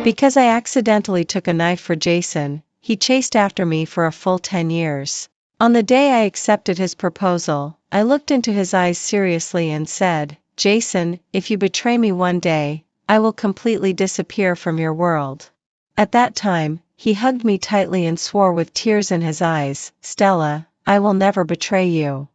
Because I accidentally took a knife for Jason, he chased after me for a full 10 years. On the day I accepted his proposal, I looked into his eyes seriously and said, "Jason, if you betray me one day, I will completely disappear from your world." At that time, he hugged me tightly and swore with tears in his eyes, "Stella, I will never betray you."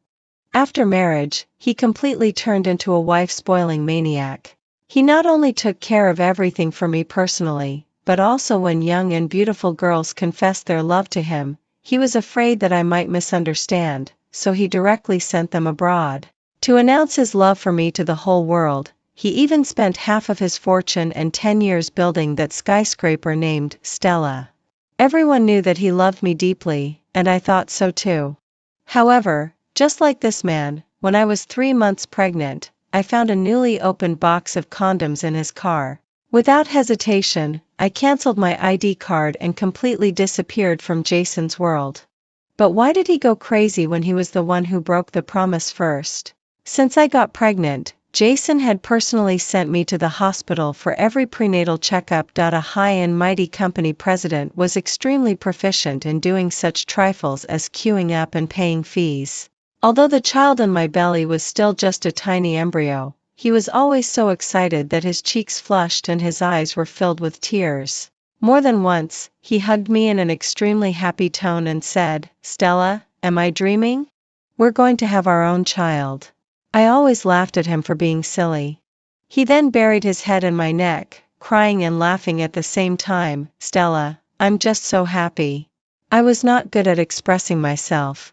After marriage, he completely turned into a wife-spoiling maniac. He not only took care of everything for me personally, but also when young and beautiful girls confessed their love to him, he was afraid that I might misunderstand, so he directly sent them abroad. To announce his love for me to the whole world, he even spent half of his fortune and 10 years building that skyscraper named Stella. Everyone knew that he loved me deeply, and I thought so too. However, just like this man, when I was 3 months pregnant, I found a newly opened box of condoms in his car. Without hesitation, I canceled my ID card and completely disappeared from Jason's world. But why did he go crazy when he was the one who broke the promise first? Since I got pregnant, Jason had personally sent me to the hospital for every prenatal checkup. A high and mighty company president was extremely proficient in doing such trifles as queuing up and paying fees. Although the child in my belly was still just a tiny embryo, he was always so excited that his cheeks flushed and his eyes were filled with tears. More than once, he hugged me in an extremely happy tone and said, "Stella, am I dreaming? We're going to have our own child." I always laughed at him for being silly. He then buried his head in my neck, crying and laughing at the same time. "Stella, I'm just so happy." I was not good at expressing myself.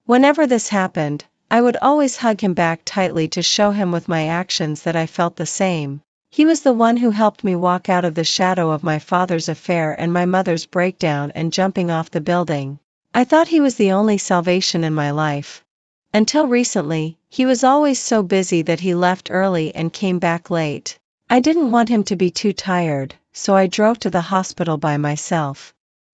Whenever this happened, I would always hug him back tightly to show him with my actions that I felt the same. He was the one who helped me walk out of the shadow of my father's affair and my mother's breakdown and jumping off the building. I thought he was the only salvation in my life. Until recently, he was always so busy that he left early and came back late. I didn't want him to be too tired, so I drove to the hospital by myself.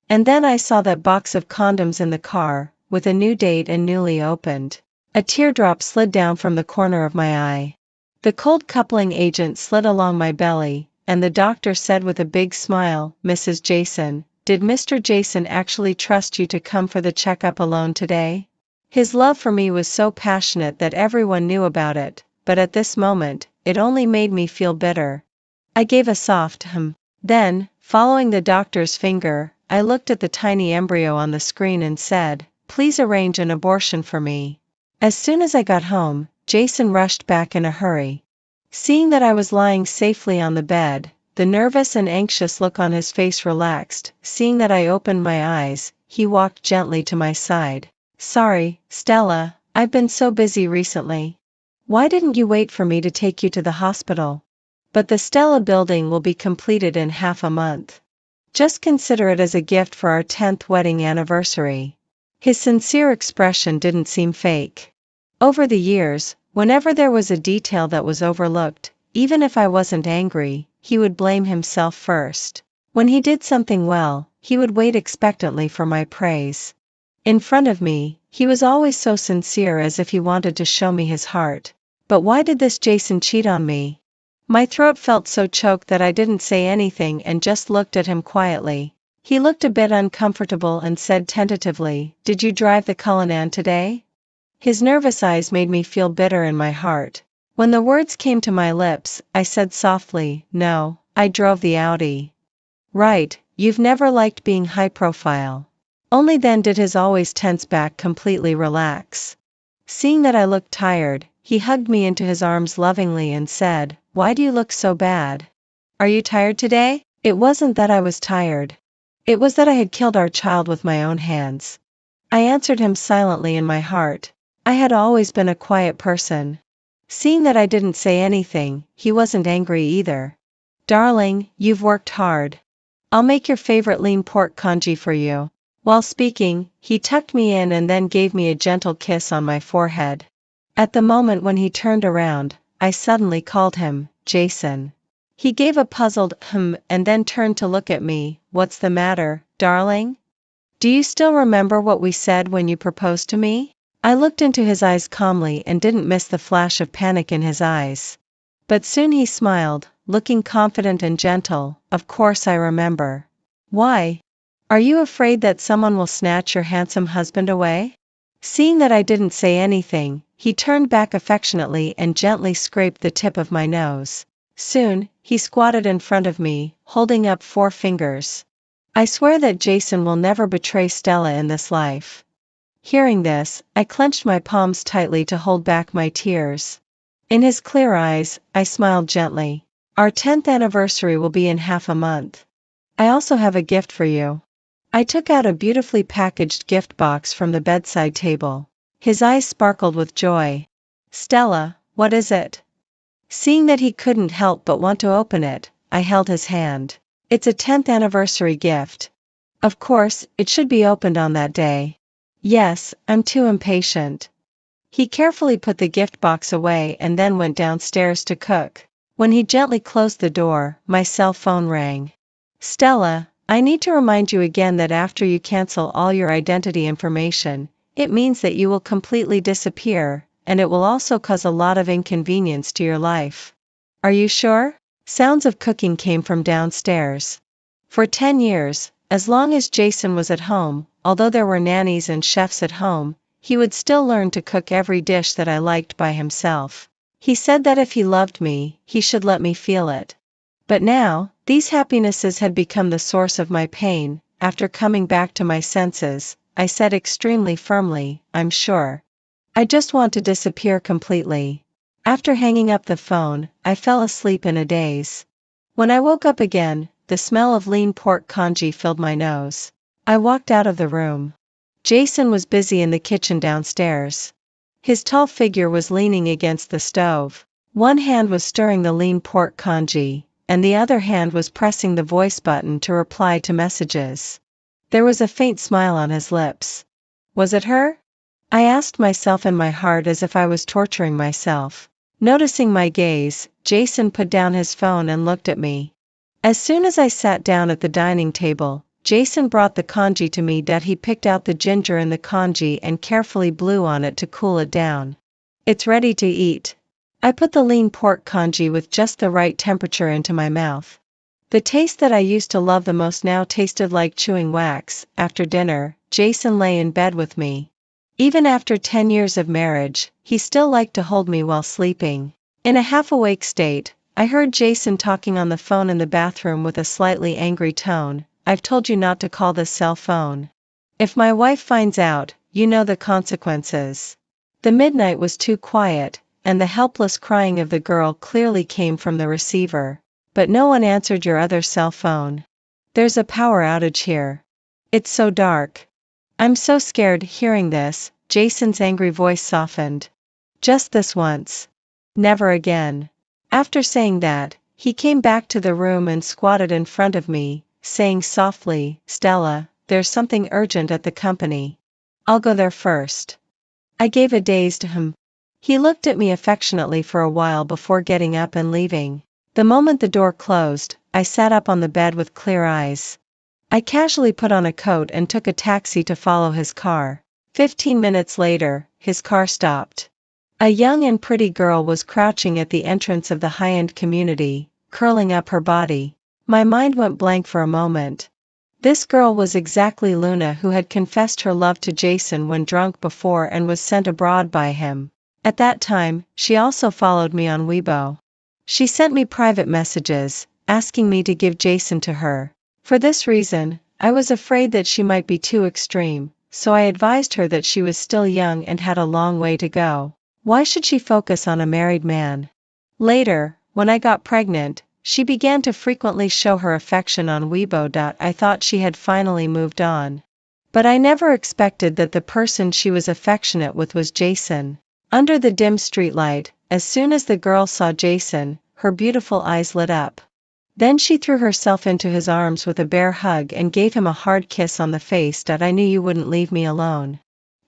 And then I saw that box of condoms in the car, with a new date and newly opened. A teardrop slid down from the corner of my eye. The cold coupling agent slid along my belly, and the doctor said with a big smile, "Mrs. Jason, did Mr. Jason actually trust you to come for the checkup alone today?" His love for me was so passionate that everyone knew about it, but at this moment, it only made me feel bitter. I gave a soft Then, following the doctor's finger, I looked at the tiny embryo on the screen and said, "Please arrange an abortion for me." As soon as I got home, Jason rushed back in a hurry. Seeing that I was lying safely on the bed, the nervous and anxious look on his face relaxed. Seeing that I opened my eyes, he walked gently to my side. "Sorry, Stella, I've been so busy recently. Why didn't you wait for me to take you to the hospital? But the Stella building will be completed in half a month. Just consider it as a gift for our 10th wedding anniversary." His sincere expression didn't seem fake. Over the years, whenever there was a detail that was overlooked, even if I wasn't angry, he would blame himself first. When he did something well, he would wait expectantly for my praise. In front of me, he was always so sincere as if he wanted to show me his heart. But why did this Jason cheat on me? My throat felt so choked that I didn't say anything and just looked at him quietly. He looked a bit uncomfortable and said tentatively, "Did you drive the Cullinan today?" His nervous eyes made me feel bitter in my heart. When the words came to my lips, I said softly, "No, I drove the Audi." "Right, you've never liked being high profile." Only then did his always tense back completely relax. Seeing that I looked tired, he hugged me into his arms lovingly and said, "Why do you look so bad? Are you tired today?" It wasn't that I was tired. It was that I had killed our child with my own hands. I answered him silently in my heart. I had always been a quiet person. Seeing that I didn't say anything, he wasn't angry either. "Darling, you've worked hard. I'll make your favorite lean pork congee for you." While speaking, he tucked me in and then gave me a gentle kiss on my forehead. At the moment when he turned around, I suddenly called him, "Jason." He gave a puzzled and then turned to look at me. "What's the matter, darling? Do you still remember what we said when you proposed to me?" I looked into his eyes calmly and didn't miss the flash of panic in his eyes. But soon he smiled, looking confident and gentle. Of course I remember. Why? Are you afraid that someone will snatch your handsome husband away? Seeing that I didn't say anything, he turned back affectionately and gently scraped the tip of my nose. Soon, he squatted in front of me, holding up 4 fingers. I swear that Jason will never betray Stella in this life. Hearing this, I clenched my palms tightly to hold back my tears. In his clear eyes, I smiled gently. Our 10th anniversary will be in half a month. I also have a gift for you. I took out a beautifully packaged gift box from the bedside table. His eyes sparkled with joy. Stella, what is it? Seeing that he couldn't help but want to open it, I held his hand. It's a 10th anniversary gift. Of course, it should be opened on that day. Yes, I'm too impatient. He carefully put the gift box away and then went downstairs to cook. When he gently closed the door, my cell phone rang. Stella, I need to remind you again that after you cancel all your identity information, it means that you will completely disappear, and it will also cause a lot of inconvenience to your life. Are you sure? Sounds of cooking came from downstairs. For 10 years, as long as Jason was at home, although there were nannies and chefs at home, he would still learn to cook every dish that I liked by himself. He said that if he loved me, he should let me feel it. But now, these happinesses had become the source of my pain. After coming back to my senses, I said extremely firmly, I'm sure. I just want to disappear completely. After hanging up the phone, I fell asleep in a daze. When I woke up again, the smell of lean pork congee filled my nose. I walked out of the room. Jason was busy in the kitchen downstairs. His tall figure was leaning against the stove. One hand was stirring the lean pork congee, and the other hand was pressing the voice button to reply to messages. There was a faint smile on his lips. Was it her? I asked myself in my heart as if I was torturing myself. Noticing my gaze, Jason put down his phone and looked at me. As soon as I sat down at the dining table, Jason brought the congee to me. He picked out the ginger in the congee and carefully blew on it to cool it down. It's ready to eat. I put the lean pork congee with just the right temperature into my mouth. The taste that I used to love the most now tasted like chewing wax. After dinner, Jason lay in bed with me. Even after 10 years of marriage, he still liked to hold me while sleeping. In a half-awake state, I heard Jason talking on the phone in the bathroom with a slightly angry tone. I've told you not to call this cell phone. If my wife finds out, you know the consequences. The midnight was too quiet, and the helpless crying of the girl clearly came from the receiver. But no one answered your other cell phone. There's a power outage here. It's so dark. I'm so scared. Hearing this, Jason's angry voice softened. Just this once. Never again. After saying that, he came back to the room and squatted in front of me, saying softly, Stella, there's something urgent at the company. I'll go there first. I gave a dazed him. He looked at me affectionately for a while before getting up and leaving. The moment the door closed, I sat up on the bed with clear eyes. I casually put on a coat and took a taxi to follow his car. 15 minutes later, his car stopped. A young and pretty girl was crouching at the entrance of the high-end community, curling up her body. My mind went blank for a moment. This girl was exactly Luna, who had confessed her love to Jason when drunk before and was sent abroad by him. At that time, she also followed me on Weibo. She sent me private messages, asking me to give Jason to her. For this reason, I was afraid that she might be too extreme, so I advised her that she was still young and had a long way to go. Why should she focus on a married man? Later, when I got pregnant, she began to frequently show her affection on Weibo. I thought she had finally moved on. But I never expected that the person she was affectionate with was Jason. Under the dim streetlight, as soon as the girl saw Jason, her beautiful eyes lit up. Then she threw herself into his arms with a bear hug and gave him a hard kiss on the face. I knew you wouldn't leave me alone.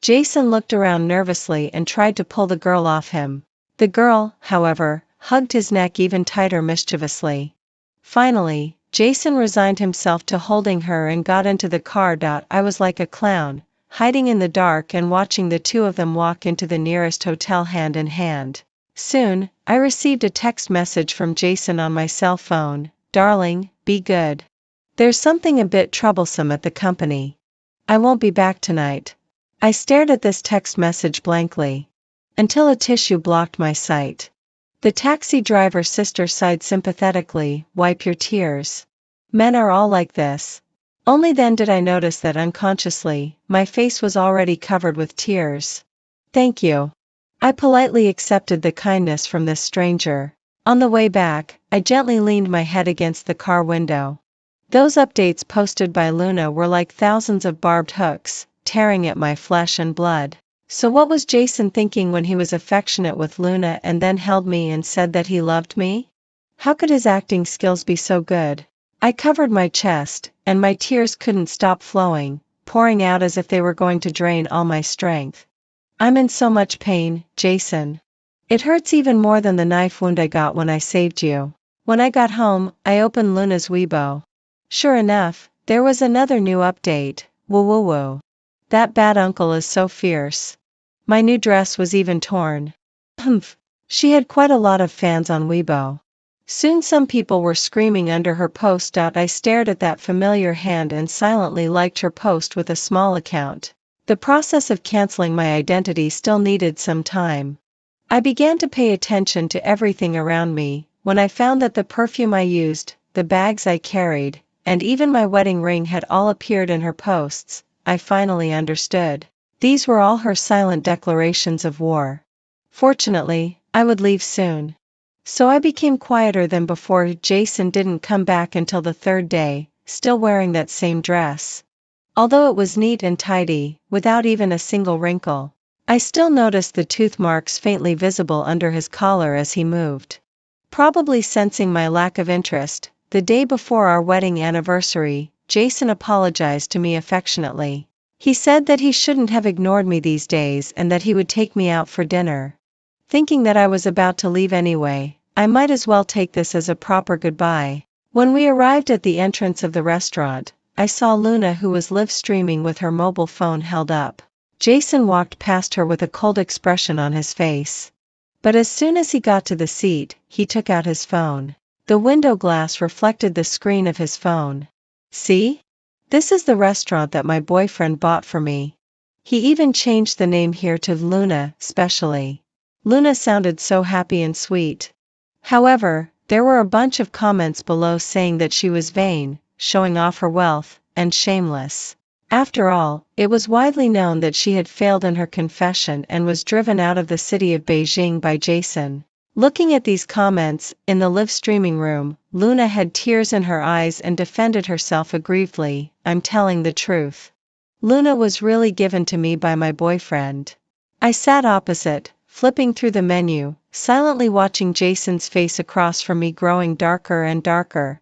Jason looked around nervously and tried to pull the girl off him. The girl, however, hugged his neck even tighter mischievously. Finally, Jason resigned himself to holding her and got into the car. I was like a clown, hiding in the dark and watching the two of them walk into the nearest hotel hand in hand. Soon, I received a text message from Jason on my cell phone. Darling, be good. There's something a bit troublesome at the company. I won't be back tonight. I stared at this text message blankly, until a tissue blocked my sight. The taxi driver's sister sighed sympathetically. Wipe your tears. Men are all like this. Only then did I notice that unconsciously, my face was already covered with tears. Thank you. I politely accepted the kindness from this stranger. On the way back, I gently leaned my head against the car window. Those updates posted by Luna were like thousands of barbed hooks, tearing at my flesh and blood. So what was Jason thinking when he was affectionate with Luna and then held me and said that he loved me? How could his acting skills be so good? I covered my chest, and my tears couldn't stop flowing, pouring out as if they were going to drain all my strength. I'm in so much pain, Jason. It hurts even more than the knife wound I got when I saved you. When I got home, I opened Luna's Weibo. Sure enough, there was another new update. Woo woo woo. That bad uncle is so fierce. My new dress was even torn. Humph. She had quite a lot of fans on Weibo. Soon some people were screaming under her post. I stared at that familiar hand and silently liked her post with a small account. The process of canceling my identity still needed some time. I began to pay attention to everything around me. When I found that the perfume I used, the bags I carried, and even my wedding ring had all appeared in her posts, I finally understood. These were all her silent declarations of war. Fortunately, I would leave soon. So I became quieter than before. Jason didn't come back until the third day, still wearing that same dress. Although it was neat and tidy, without even a single wrinkle, I still noticed the tooth marks faintly visible under his collar as he moved. Probably sensing my lack of interest, the day before our wedding anniversary, Jason apologized to me affectionately. He said that he shouldn't have ignored me these days and that he would take me out for dinner. Thinking that I was about to leave anyway, I might as well take this as a proper goodbye. When we arrived at the entrance of the restaurant, I saw Luna, who was live streaming with her mobile phone held up. Jason walked past her with a cold expression on his face. But as soon as he got to the seat, he took out his phone. The window glass reflected the screen of his phone. See? This is the restaurant that my boyfriend bought for me. He even changed the name here to Luna, specially. Luna sounded so happy and sweet. However, there were a bunch of comments below saying that she was vain, showing off her wealth, and shameless. After all, it was widely known that she had failed in her confession and was driven out of the city of Beijing by Jason. Looking at these comments, in the live streaming room, Luna had tears in her eyes and defended herself aggrievedly. I'm telling the truth. Luna was really given to me by my boyfriend. I sat opposite, flipping through the menu, silently watching Jason's face across from me growing darker and darker,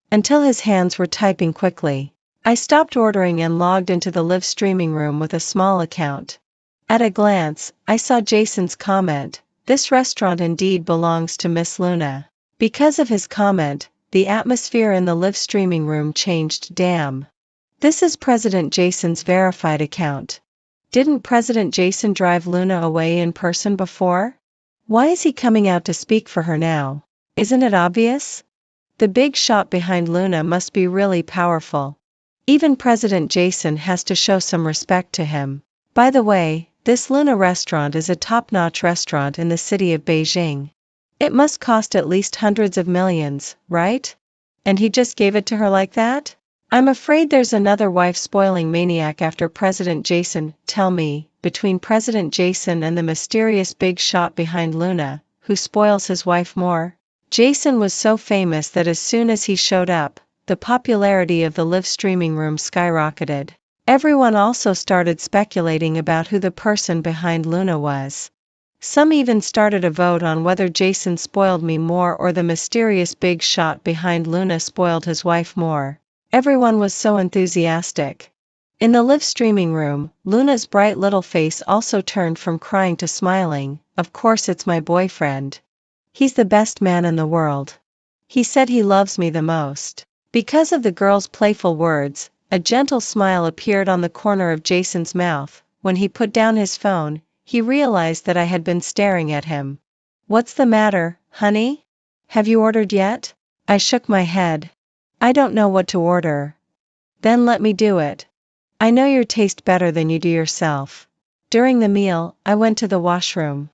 until his hands were typing quickly. I stopped ordering and logged into the live streaming room with a small account. At a glance, I saw Jason's comment, "This restaurant indeed belongs to Miss Luna." Because of his comment, the atmosphere in the live streaming room changed. Damn. This is President Jason's verified account. Didn't President Jason drive Luna away in person before? Why is he coming out to speak for her now? Isn't it obvious? The big shot behind Luna must be really powerful. Even President Jason has to show some respect to him. By the way, this Luna restaurant is a top-notch restaurant in the city of Beijing. It must cost at least hundreds of millions, right? And he just gave it to her like that? I'm afraid there's another wife-spoiling maniac after President Jason. Tell me, between President Jason and the mysterious big shot behind Luna, who spoils his wife more? Jason was so famous that as soon as he showed up, the popularity of the live streaming room skyrocketed. Everyone also started speculating about who the person behind Luna was. Some even started a vote on whether Jason spoiled me more or the mysterious big shot behind Luna spoiled his wife more. Everyone was so enthusiastic. In the live streaming room, Luna's bright little face also turned from crying to smiling. Of course it's my boyfriend. He's the best man in the world. He said he loves me the most. Because of the girl's playful words, a gentle smile appeared on the corner of Jason's mouth. When he put down his phone, he realized that I had been staring at him. What's the matter, honey? Have you ordered yet? I shook my head. I don't know what to order. Then let me do it. I know your taste better than you do yourself. During the meal, I went to the washroom.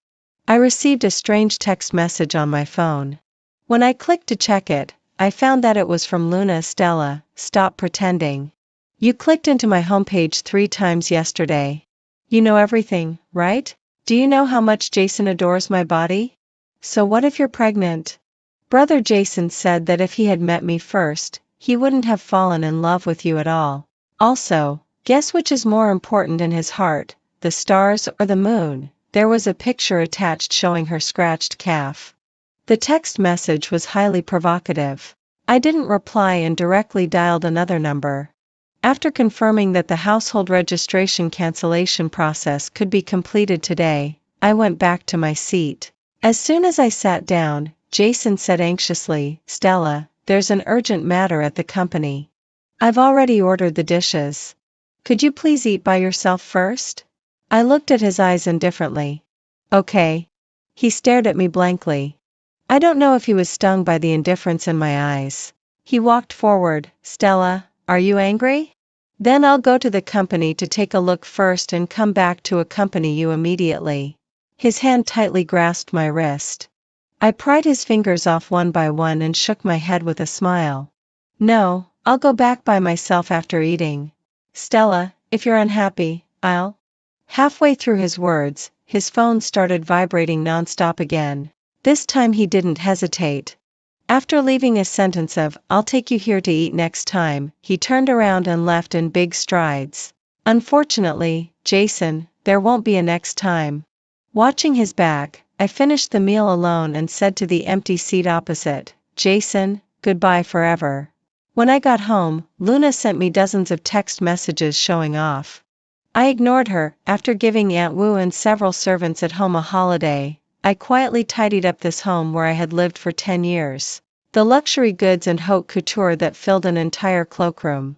I received a strange text message on my phone. When I clicked to check it, I found that it was from Luna. Stella, stop pretending. You clicked into my homepage 3 times yesterday. You know everything, right? Do you know how much Jason adores my body? So what if you're pregnant? Brother Jason said that if he had met me first, he wouldn't have fallen in love with you at all. Also, guess which is more important in his heart, the stars or the moon? There was a picture attached showing her scratched calf. The text message was highly provocative. I didn't reply and directly dialed another number. After confirming that the household registration cancellation process could be completed today, I went back to my seat. As soon as I sat down, Jason said anxiously, Stella, there's an urgent matter at the company. I've already ordered the dishes. Could you please eat by yourself first? I looked at his eyes indifferently. Okay. He stared at me blankly. I don't know if he was stung by the indifference in my eyes. He walked forward. Stella, are you angry? Then I'll go to the company to take a look first and come back to accompany you immediately. His hand tightly grasped my wrist. I pried his fingers off one by one and shook my head with a smile. No, I'll go back by myself after eating. Stella, if you're unhappy, I'll. Halfway through his words, his phone started vibrating nonstop again. This time he didn't hesitate. After leaving a sentence of, I'll take you here to eat next time, he turned around and left in big strides. Unfortunately, Jason, there won't be a next time. Watching his back, I finished the meal alone and said to the empty seat opposite, Jason, goodbye forever. When I got home, Luna sent me dozens of text messages showing off. I ignored her. After giving Aunt Wu and several servants at home a holiday, I quietly tidied up this home where I had lived for 10 years. The luxury goods and haute couture that filled an entire cloakroom.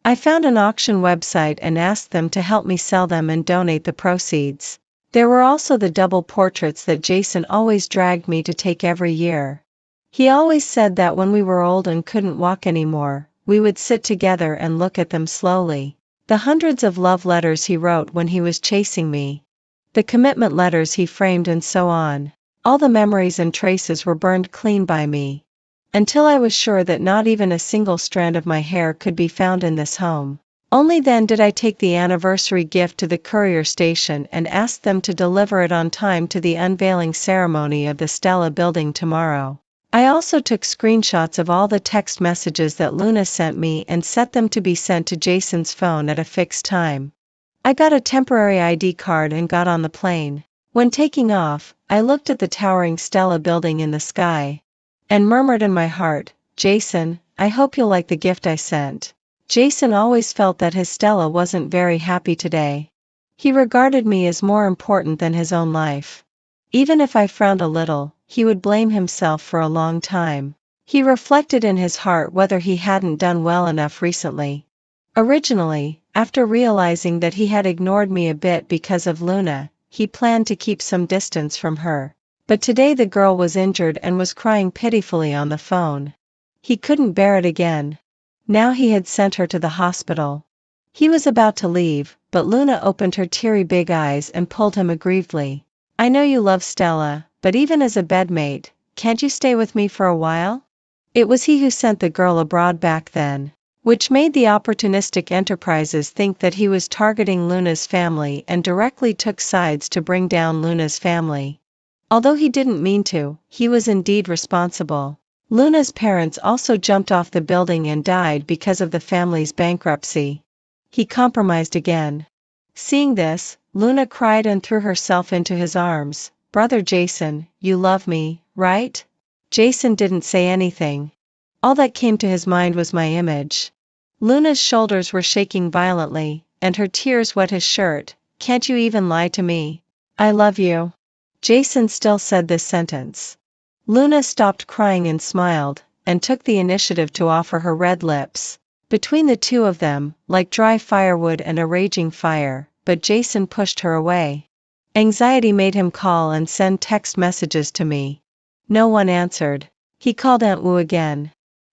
I found an auction website and asked them to help me sell them and donate the proceeds. There were also the double portraits that Jason always dragged me to take every year. He always said that when we were old and couldn't walk anymore, we would sit together and look at them slowly. The hundreds of love letters he wrote when he was chasing me. The commitment letters he framed and so on. All the memories and traces were burned clean by me. Until I was sure that not even a single strand of my hair could be found in this home. Only then did I take the anniversary gift to the courier station and ask them to deliver it on time to the unveiling ceremony of the Stella building tomorrow. I also took screenshots of all the text messages that Luna sent me and set them to be sent to Jason's phone at a fixed time. I got a temporary ID card and got on the plane. When taking off, I looked at the towering Stella building in the sky and murmured in my heart, Jason, I hope you'll like the gift I sent. Jason always felt that his Stella wasn't very happy today. He regarded me as more important than his own life. Even if I frowned a little, he would blame himself for a long time. He reflected in his heart whether he hadn't done well enough recently. Originally, after realizing that he had ignored me a bit because of Luna, he planned to keep some distance from her. But today the girl was injured and was crying pitifully on the phone. He couldn't bear it again. Now he had sent her to the hospital. He was about to leave, but Luna opened her teary big eyes and pulled him aggrievedly. I know you love Stella, but even as a bedmate, can't you stay with me for a while? It was he who sent the girl abroad back then, which made the opportunistic enterprises think that he was targeting Luna's family and directly took sides to bring down Luna's family. Although he didn't mean to, he was indeed responsible. Luna's parents also jumped off the building and died because of the family's bankruptcy. He compromised again. Seeing this, Luna cried and threw herself into his arms. Brother Jason, you love me, right? Jason didn't say anything. All that came to his mind was my image. Luna's shoulders were shaking violently, and her tears wet his shirt. Can't you even lie to me? I love you. Jason still said this sentence. Luna stopped crying and smiled, and took the initiative to offer her red lips. Between the two of them, like dry firewood and a raging fire, but Jason pushed her away. Anxiety made him call and send text messages to me. No one answered. He called Aunt Wu again.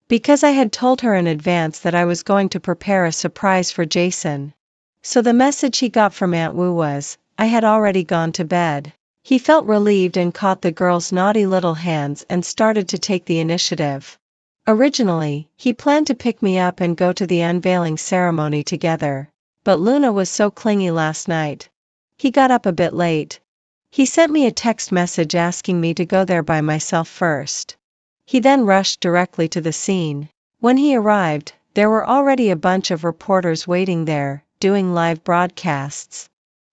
Because I had told her in advance that I was going to prepare a surprise for Jason. So the message he got from Aunt Wu was, I had already gone to bed. He felt relieved and caught the girl's naughty little hands and started to take the initiative. Originally, he planned to pick me up and go to the unveiling ceremony together. But Luna was so clingy last night. He got up a bit late. He sent me a text message asking me to go there by myself first. He then rushed directly to the scene. When he arrived, there were already a bunch of reporters waiting there, doing live broadcasts.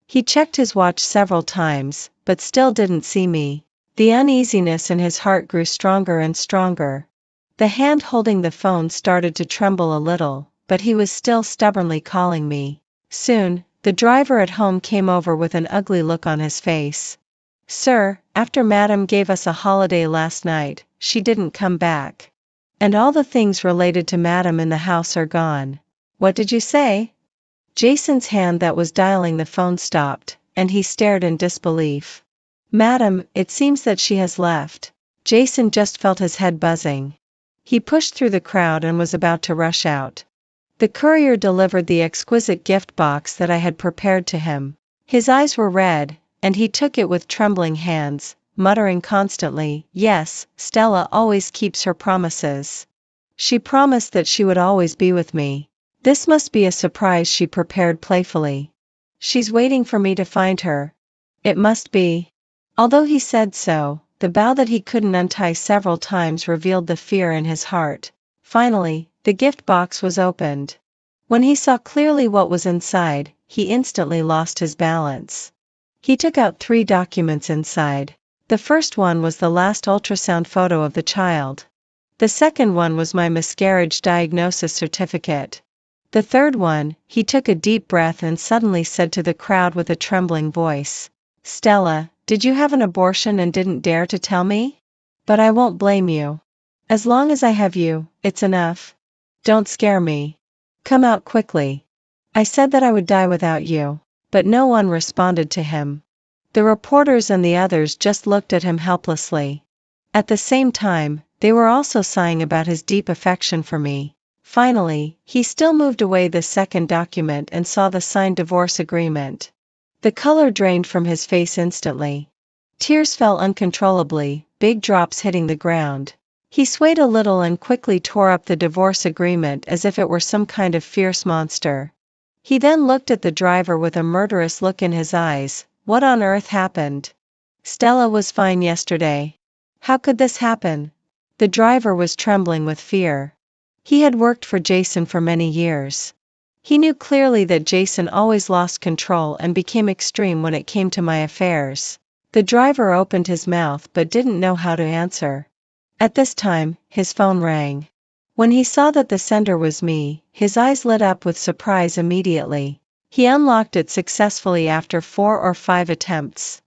He checked his watch several times, but still didn't see me. The uneasiness in his heart grew stronger and stronger. The hand holding the phone started to tremble a little, but he was still stubbornly calling me. Soon, the driver at home came over with an ugly look on his face. Sir, after Madam gave us a holiday last night, she didn't come back. And all the things related to Madam in the house are gone. What did you say? Jason's hand that was dialing the phone stopped, and he stared in disbelief. Madam, it seems that she has left. Jason just felt his head buzzing. He pushed through the crowd and was about to rush out. The courier delivered the exquisite gift box that I had prepared to him. His eyes were red, and he took it with trembling hands, muttering constantly, Yes, Stella always keeps her promises. She promised that she would always be with me. This must be a surprise, she prepared playfully. She's waiting for me to find her. It must be. Although he said so, the bow that he couldn't untie several times revealed the fear in his heart. Finally, the gift box was opened. When he saw clearly what was inside, he instantly lost his balance. He took out 3 documents inside. The first one was the last ultrasound photo of the child. The second one was my miscarriage diagnosis certificate. The third one, he took a deep breath and suddenly said to the crowd with a trembling voice, Stella, did you have an abortion and didn't dare to tell me? But I won't blame you. As long as I have you, it's enough. Don't scare me. Come out quickly. I said that I would die without you. But no one responded to him. The reporters and the others just looked at him helplessly. At the same time, they were also sighing about his deep affection for me. Finally, he still moved away the second document and saw the signed divorce agreement. The color drained from his face instantly. Tears fell uncontrollably, big drops hitting the ground. He swayed a little and quickly tore up the divorce agreement as if it were some kind of fierce monster. He then looked at the driver with a murderous look in his eyes. What on earth happened? Stella was fine yesterday. How could this happen? The driver was trembling with fear. He had worked for Jason for many years. He knew clearly that Jason always lost control and became extreme when it came to my affairs. The driver opened his mouth but didn't know how to answer. At this time, his phone rang. When he saw that the sender was me, his eyes lit up with surprise immediately. He unlocked it successfully after 4 or 5 attempts.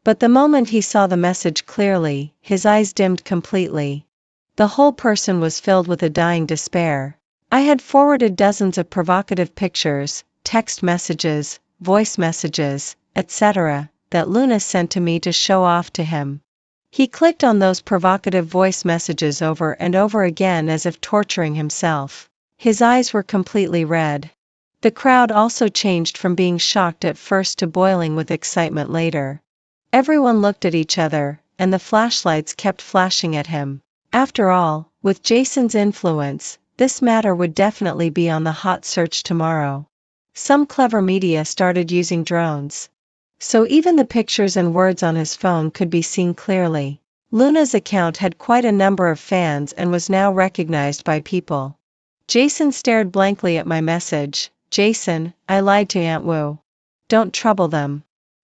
But the moment he saw the message clearly, his eyes dimmed completely. The whole person was filled with a dying despair. I had forwarded dozens of provocative pictures, text messages, voice messages, etc., that Luna sent to me to show off to him. He clicked on those provocative voice messages over and over again as if torturing himself. His eyes were completely red. The crowd also changed from being shocked at first to boiling with excitement later. Everyone looked at each other, and the flashlights kept flashing at him. After all, with Jason's influence, this matter would definitely be on the hot search tomorrow. Some clever media started using drones. So even the pictures and words on his phone could be seen clearly. Luna's account had quite a number of fans and was now recognized by people. Jason stared blankly at my message. Jason, I lied to Aunt Wu. Don't trouble them.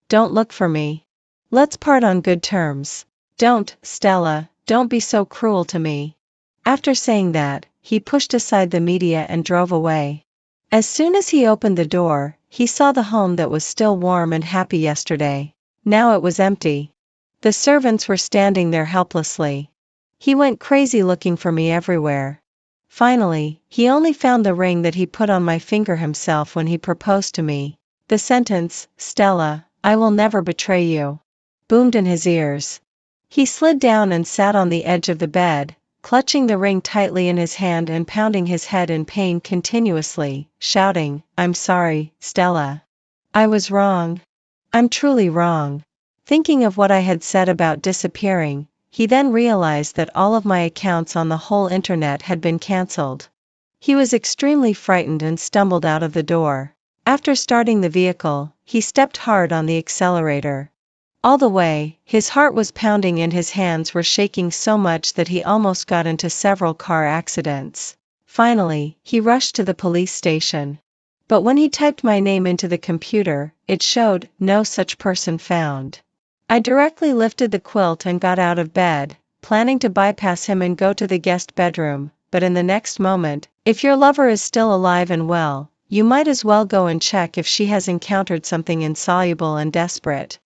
Don't look for me. Let's part on good terms. Don't, Stella, don't be so cruel to me. After saying that, he pushed aside the media and drove away. As soon as he opened the door, he saw the home that was still warm and happy yesterday. Now it was empty. The servants were standing there helplessly. He went crazy looking for me everywhere. Finally, he only found the ring that he put on my finger himself when he proposed to me. The sentence, Stella, I will never betray you," boomed in his ears. He slid down and sat on the edge of the bed, clutching the ring tightly in his hand and pounding his head in pain continuously, shouting, "I'm sorry, Stella. I was wrong. I'm truly wrong." Thinking of what I had said about disappearing, he then realized that all of my accounts on the whole internet had been cancelled. He was extremely frightened and stumbled out of the door. After starting the vehicle, he stepped hard on the accelerator. All the way, his heart was pounding and his hands were shaking so much that he almost got into several car accidents. Finally, he rushed to the police station. But when he typed my name into the computer, it showed, "No such person found." I directly lifted the quilt and got out of bed, planning to bypass him and go to the guest bedroom, but in the next moment, "If your lover is still alive and well, you might as well go and check if she has encountered something insoluble and desperate.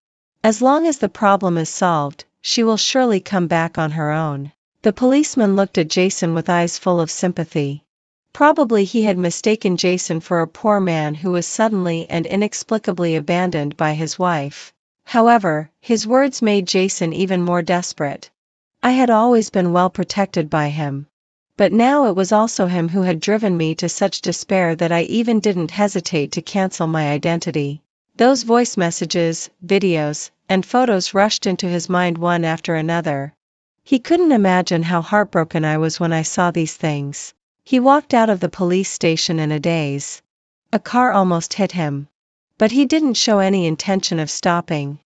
As long as the problem is solved, she will surely come back on her own." The policeman looked at Jason with eyes full of sympathy. Probably he had mistaken Jason for a poor man who was suddenly and inexplicably abandoned by his wife. However, his words made Jason even more desperate. I had always been well protected by him. But now it was also him who had driven me to such despair that I even didn't hesitate to cancel my identity. Those voice messages, videos, and photos rushed into his mind one after another. He couldn't imagine how heartbroken I was when I saw these things. He walked out of the police station in a daze. A car almost hit him. But he didn't show any intention of stopping.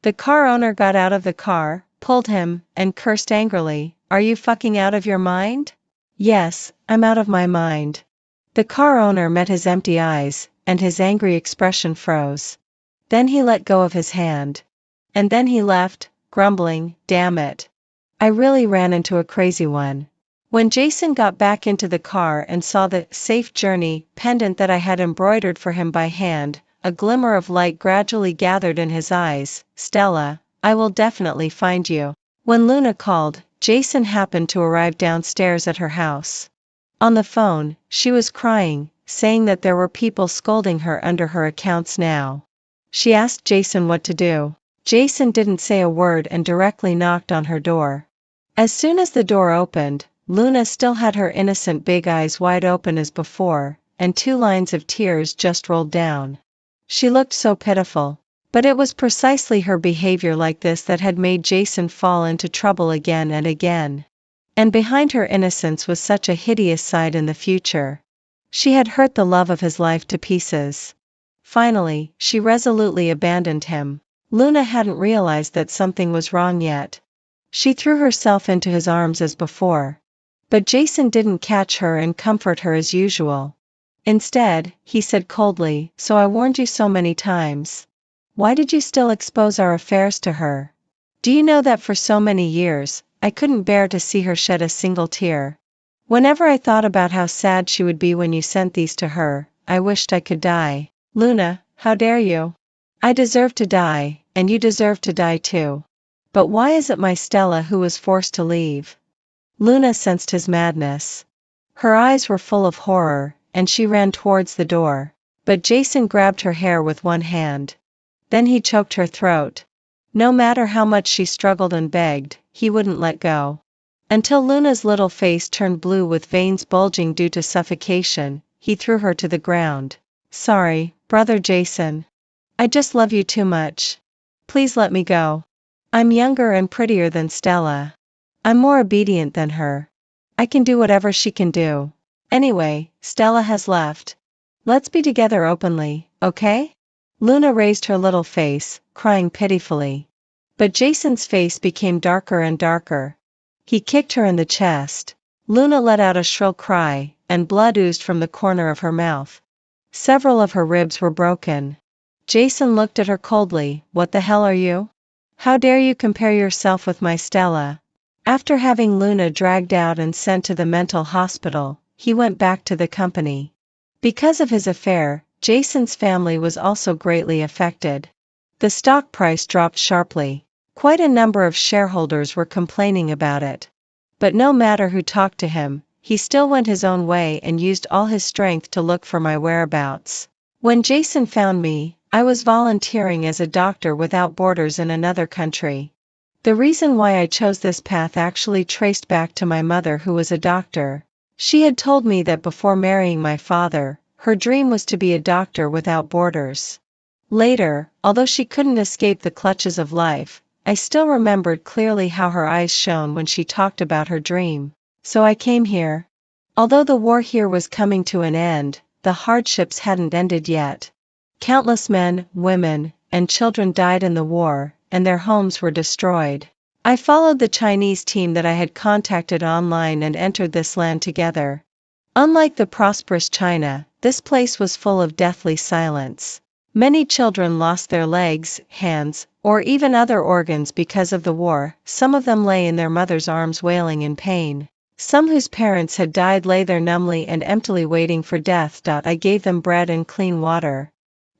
The car owner got out of the car, pulled him, and cursed angrily, "Are you fucking out of your mind?" "Yes, I'm out of my mind." The car owner met his empty eyes, and his angry expression froze. Then he let go of his hand. And then he left, grumbling, "Damn it. I really ran into a crazy one." When Jason got back into the car and saw the "Safe Journey" pendant that I had embroidered for him by hand, a glimmer of light gradually gathered in his eyes. "Stella, I will definitely find you." When Luna called, Jason happened to arrive downstairs at her house. On the phone, she was crying, saying that there were people scolding her under her accounts now. She asked Jason what to do. Jason didn't say a word and directly knocked on her door. As soon as the door opened, Luna still had her innocent big eyes wide open as before, and 2 lines of tears just rolled down. She looked so pitiful. But it was precisely her behavior like this that had made Jason fall into trouble again and again. And behind her innocence was such a hideous side in the future. She had hurt the love of his life to pieces. Finally, she resolutely abandoned him. Luna hadn't realized that something was wrong yet. She threw herself into his arms as before. But Jason didn't catch her and comfort her as usual. Instead, he said coldly, "So I warned you so many times. Why did you still expose our affairs to her? Do you know that for so many years, I couldn't bear to see her shed a single tear? Whenever I thought about how sad she would be when you sent these to her, I wished I could die." "Luna, how dare you? I deserve to die, and you deserve to die too. But why is it my Stella who was forced to leave?" Luna sensed his madness. Her eyes were full of horror, and she ran towards the door. But Jason grabbed her hair with one hand. Then he choked her throat. No matter how much she struggled and begged, he wouldn't let go. Until Luna's little face turned blue with veins bulging due to suffocation, he threw her to the ground. "Sorry, brother Jason. I just love you too much. Please let me go. I'm younger and prettier than Stella. I'm more obedient than her. I can do whatever she can do. Anyway, Stella has left. Let's be together openly, okay?" Luna raised her little face, crying pitifully. But Jason's face became darker and darker. He kicked her in the chest. Luna let out a shrill cry, and blood oozed from the corner of her mouth. Several of her ribs were broken. Jason looked at her coldly. "What the hell are you? How dare you compare yourself with my Stella?" After having Luna dragged out and sent to the mental hospital, he went back to the company. Because of his affair, Jason's family was also greatly affected. The stock price dropped sharply. Quite a number of shareholders were complaining about it. But no matter who talked to him, he still went his own way and used all his strength to look for my whereabouts. When Jason found me, I was volunteering as a doctor without borders in another country. The reason why I chose this path actually traced back to my mother, who was a doctor. She had told me that before marrying my father, her dream was to be a doctor without borders. Later, although she couldn't escape the clutches of life, I still remembered clearly how her eyes shone when she talked about her dream. So I came here. Although the war here was coming to an end, the hardships hadn't ended yet. Countless men, women, and children died in the war, and their homes were destroyed. I followed the Chinese team that I had contacted online and entered this land together. Unlike the prosperous China, this place was full of deathly silence. Many children lost their legs, hands, or even other organs because of the war. Some of them lay in their mother's arms wailing in pain. Some whose parents had died lay there numbly and emptily waiting for death. I gave them bread and clean water.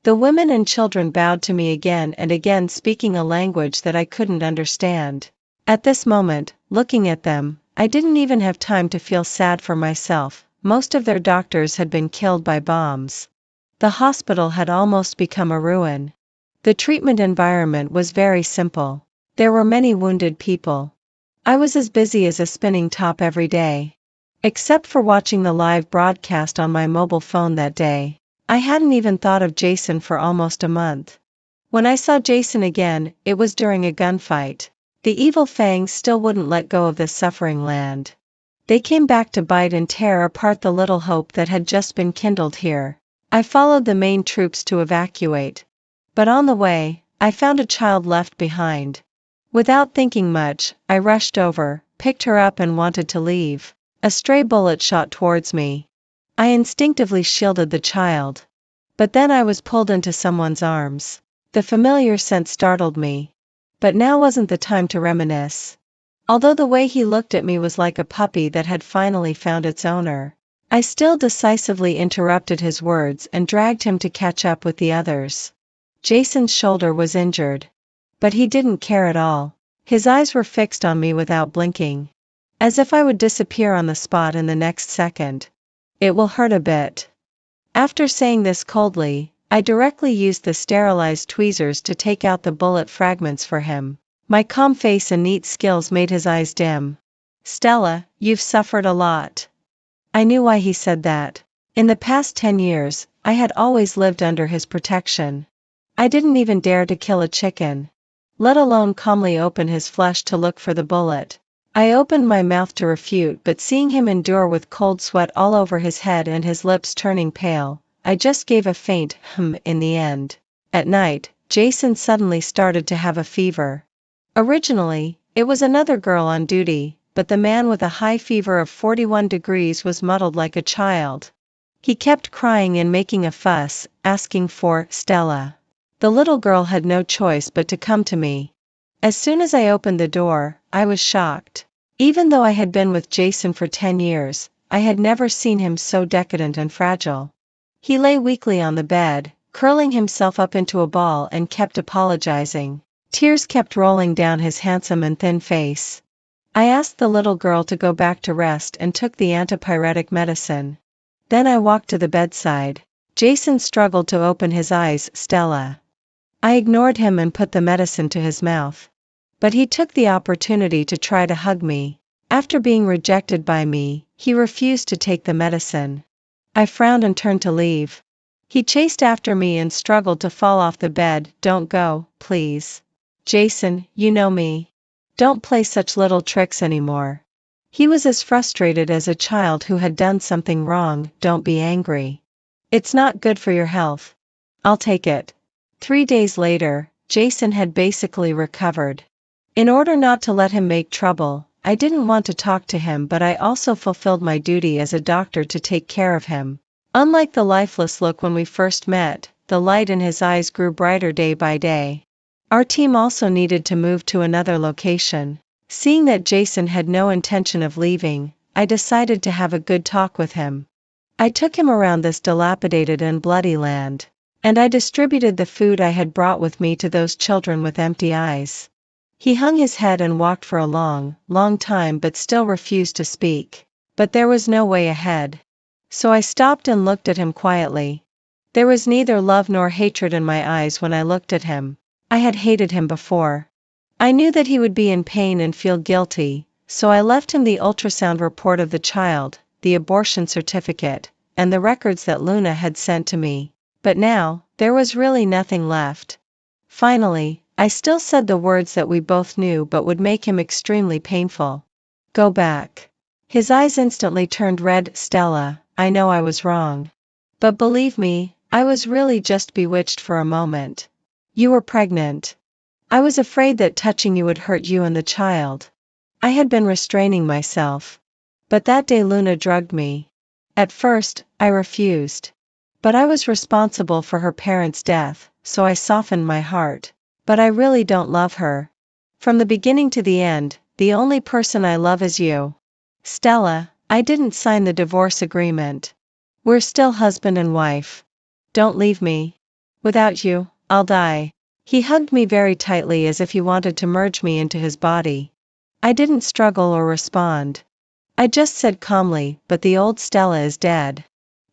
The women and children bowed to me again and again, speaking a language that I couldn't understand. At this moment, looking at them, I didn't even have time to feel sad for myself. Most of their doctors had been killed by bombs. The hospital had almost become a ruin. The treatment environment was very simple. There were many wounded people. I was as busy as a spinning top every day. Except for watching the live broadcast on my mobile phone that day. I hadn't even thought of Jason for almost a month. When I saw Jason again, it was during a gunfight. The evil fangs still wouldn't let go of this suffering land. They came back to bite and tear apart the little hope that had just been kindled here. I followed the main troops to evacuate. But on the way, I found a child left behind. Without thinking much, I rushed over, picked her up and wanted to leave. A stray bullet shot towards me. I instinctively shielded the child. But then I was pulled into someone's arms. The familiar scent startled me. But now wasn't the time to reminisce. Although the way he looked at me was like a puppy that had finally found its owner, I still decisively interrupted his words and dragged him to catch up with the others. Jason's shoulder was injured. But he didn't care at all. His eyes were fixed on me without blinking. As if I would disappear on the spot in the next second. It will hurt a bit. After saying this coldly, I directly used the sterilized tweezers to take out the bullet fragments for him. My calm face and neat skills made his eyes dim. Stella, you've suffered a lot. I knew why he said that. In the past 10 years, I had always lived under his protection. I didn't even dare to kill a chicken. Let alone calmly open his flesh to look for the bullet. I opened my mouth to refute, but seeing him endure with cold sweat all over his head and his lips turning pale, I just gave a faint in the end. At night, Jason suddenly started to have a fever. Originally, it was another girl on duty, but the man with a high fever of 41 degrees was muddled like a child. He kept crying and making a fuss, asking for Stella. The little girl had no choice but to come to me. As soon as I opened the door, I was shocked. Even though I had been with Jason for 10 years, I had never seen him so decadent and fragile. He lay weakly on the bed, curling himself up into a ball and kept apologizing. Tears kept rolling down his handsome and thin face. I asked the little girl to go back to rest and took the antipyretic medicine. Then I walked to the bedside. Jason struggled to open his eyes. Stella. I ignored him and put the medicine to his mouth. But he took the opportunity to try to hug me. After being rejected by me, he refused to take the medicine. I frowned and turned to leave. He chased after me and struggled to fall off the bed. Don't go, please. Jason, you know me. Don't play such little tricks anymore. He was as frustrated as a child who had done something wrong. Don't be angry. It's not good for your health. I'll take it. 3 days later, Jason had basically recovered. In order not to let him make trouble, I didn't want to talk to him, but I also fulfilled my duty as a doctor to take care of him. Unlike the lifeless look when we first met, the light in his eyes grew brighter day by day. Our team also needed to move to another location. Seeing that Jason had no intention of leaving, I decided to have a good talk with him. I took him around this dilapidated and bloody land. And I distributed the food I had brought with me to those children with empty eyes. He hung his head and walked for a long, long time but still refused to speak. But there was no way ahead. So I stopped and looked at him quietly. There was neither love nor hatred in my eyes when I looked at him. I had hated him before. I knew that he would be in pain and feel guilty, so I left him the ultrasound report of the child, the abortion certificate, and the records that Luna had sent to me. But now, there was really nothing left. Finally, I still said the words that we both knew but would make him extremely painful. Go back. His eyes instantly turned red. Stella, I know I was wrong. But believe me, I was really just bewitched for a moment. You were pregnant. I was afraid that touching you would hurt you and the child. I had been restraining myself. But that day Luna drugged me. At first, I refused. But I was responsible for her parents' death, so I softened my heart. But I really don't love her. From the beginning to the end, the only person I love is you. Stella, I didn't sign the divorce agreement. We're still husband and wife. Don't leave me. Without you, I'll die. He hugged me very tightly as if he wanted to merge me into his body. I didn't struggle or respond. I just said calmly, but the old Stella is dead.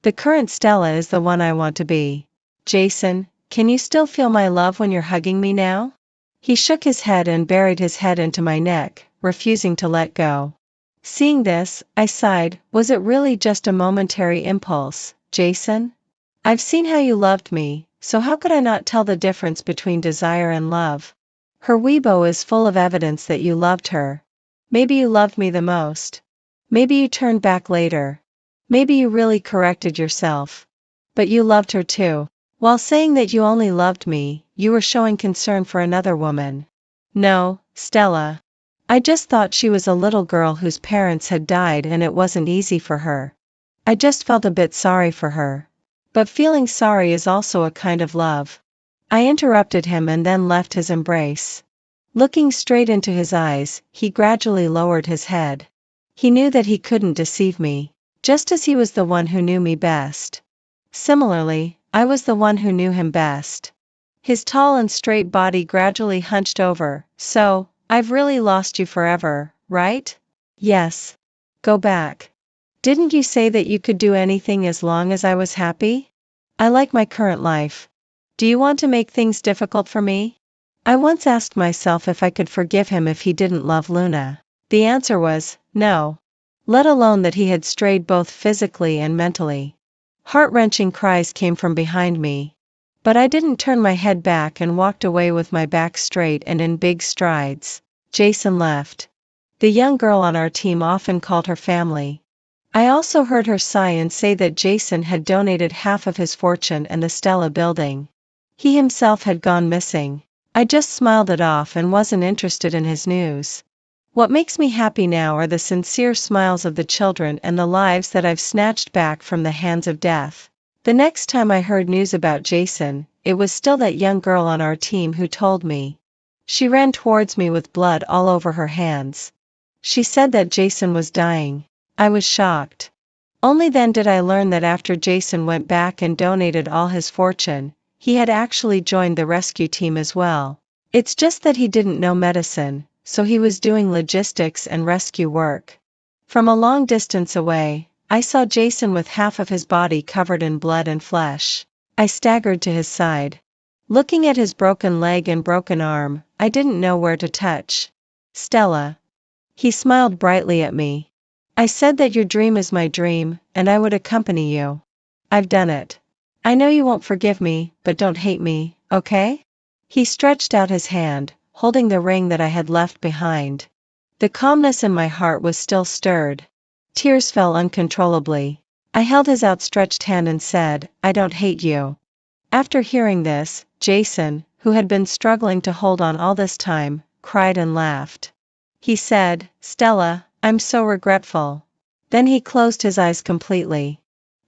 The current Stella is the one I want to be. Jason, can you still feel my love when you're hugging me now? He shook his head and buried his head into my neck, refusing to let go. Seeing this, I sighed. Was it really just a momentary impulse, Jason? I've seen how you loved me, so how could I not tell the difference between desire and love? Her Weibo is full of evidence that you loved her. Maybe you loved me the most. Maybe you turned back later. Maybe you really corrected yourself. But you loved her too. While saying that you only loved me, you were showing concern for another woman. No, Stella. I just thought she was a little girl whose parents had died and it wasn't easy for her. I just felt a bit sorry for her. But feeling sorry is also a kind of love. I interrupted him and then left his embrace. Looking straight into his eyes, he gradually lowered his head. He knew that he couldn't deceive me, just as he was the one who knew me best. Similarly, I was the one who knew him best. His tall and straight body gradually hunched over. So, I've really lost you forever, right? Yes. Go back. Didn't you say that you could do anything as long as I was happy? I like my current life. Do you want to make things difficult for me? I once asked myself if I could forgive him if he didn't love Luna. The answer was, no. Let alone that he had strayed both physically and mentally. Heart-wrenching cries came from behind me. But I didn't turn my head back and walked away with my back straight and in big strides. Jason left. The young girl on our team often called her family. I also heard her sigh and say that Jason had donated half of his fortune and the Stella building. He himself had gone missing. I just smiled it off and wasn't interested in his news. What makes me happy now are the sincere smiles of the children and the lives that I've snatched back from the hands of death. The next time I heard news about Jason, it was still that young girl on our team who told me. She ran towards me with blood all over her hands. She said that Jason was dying. I was shocked. Only then did I learn that after Jason went back and donated all his fortune, he had actually joined the rescue team as well. It's just that he didn't know medicine, so he was doing logistics and rescue work. From a long distance away, I saw Jason with half of his body covered in blood and flesh. I staggered to his side. Looking at his broken leg and broken arm, I didn't know where to touch. Stella. He smiled brightly at me. I said that your dream is my dream, and I would accompany you. I've done it. I know you won't forgive me, but don't hate me, okay? He stretched out his hand, holding the ring that I had left behind. The calmness in my heart was still stirred. Tears fell uncontrollably. I held his outstretched hand and said, I don't hate you. After hearing this, Jason, who had been struggling to hold on all this time, cried and laughed. He said, Stella, I'm so regretful. Then he closed his eyes completely.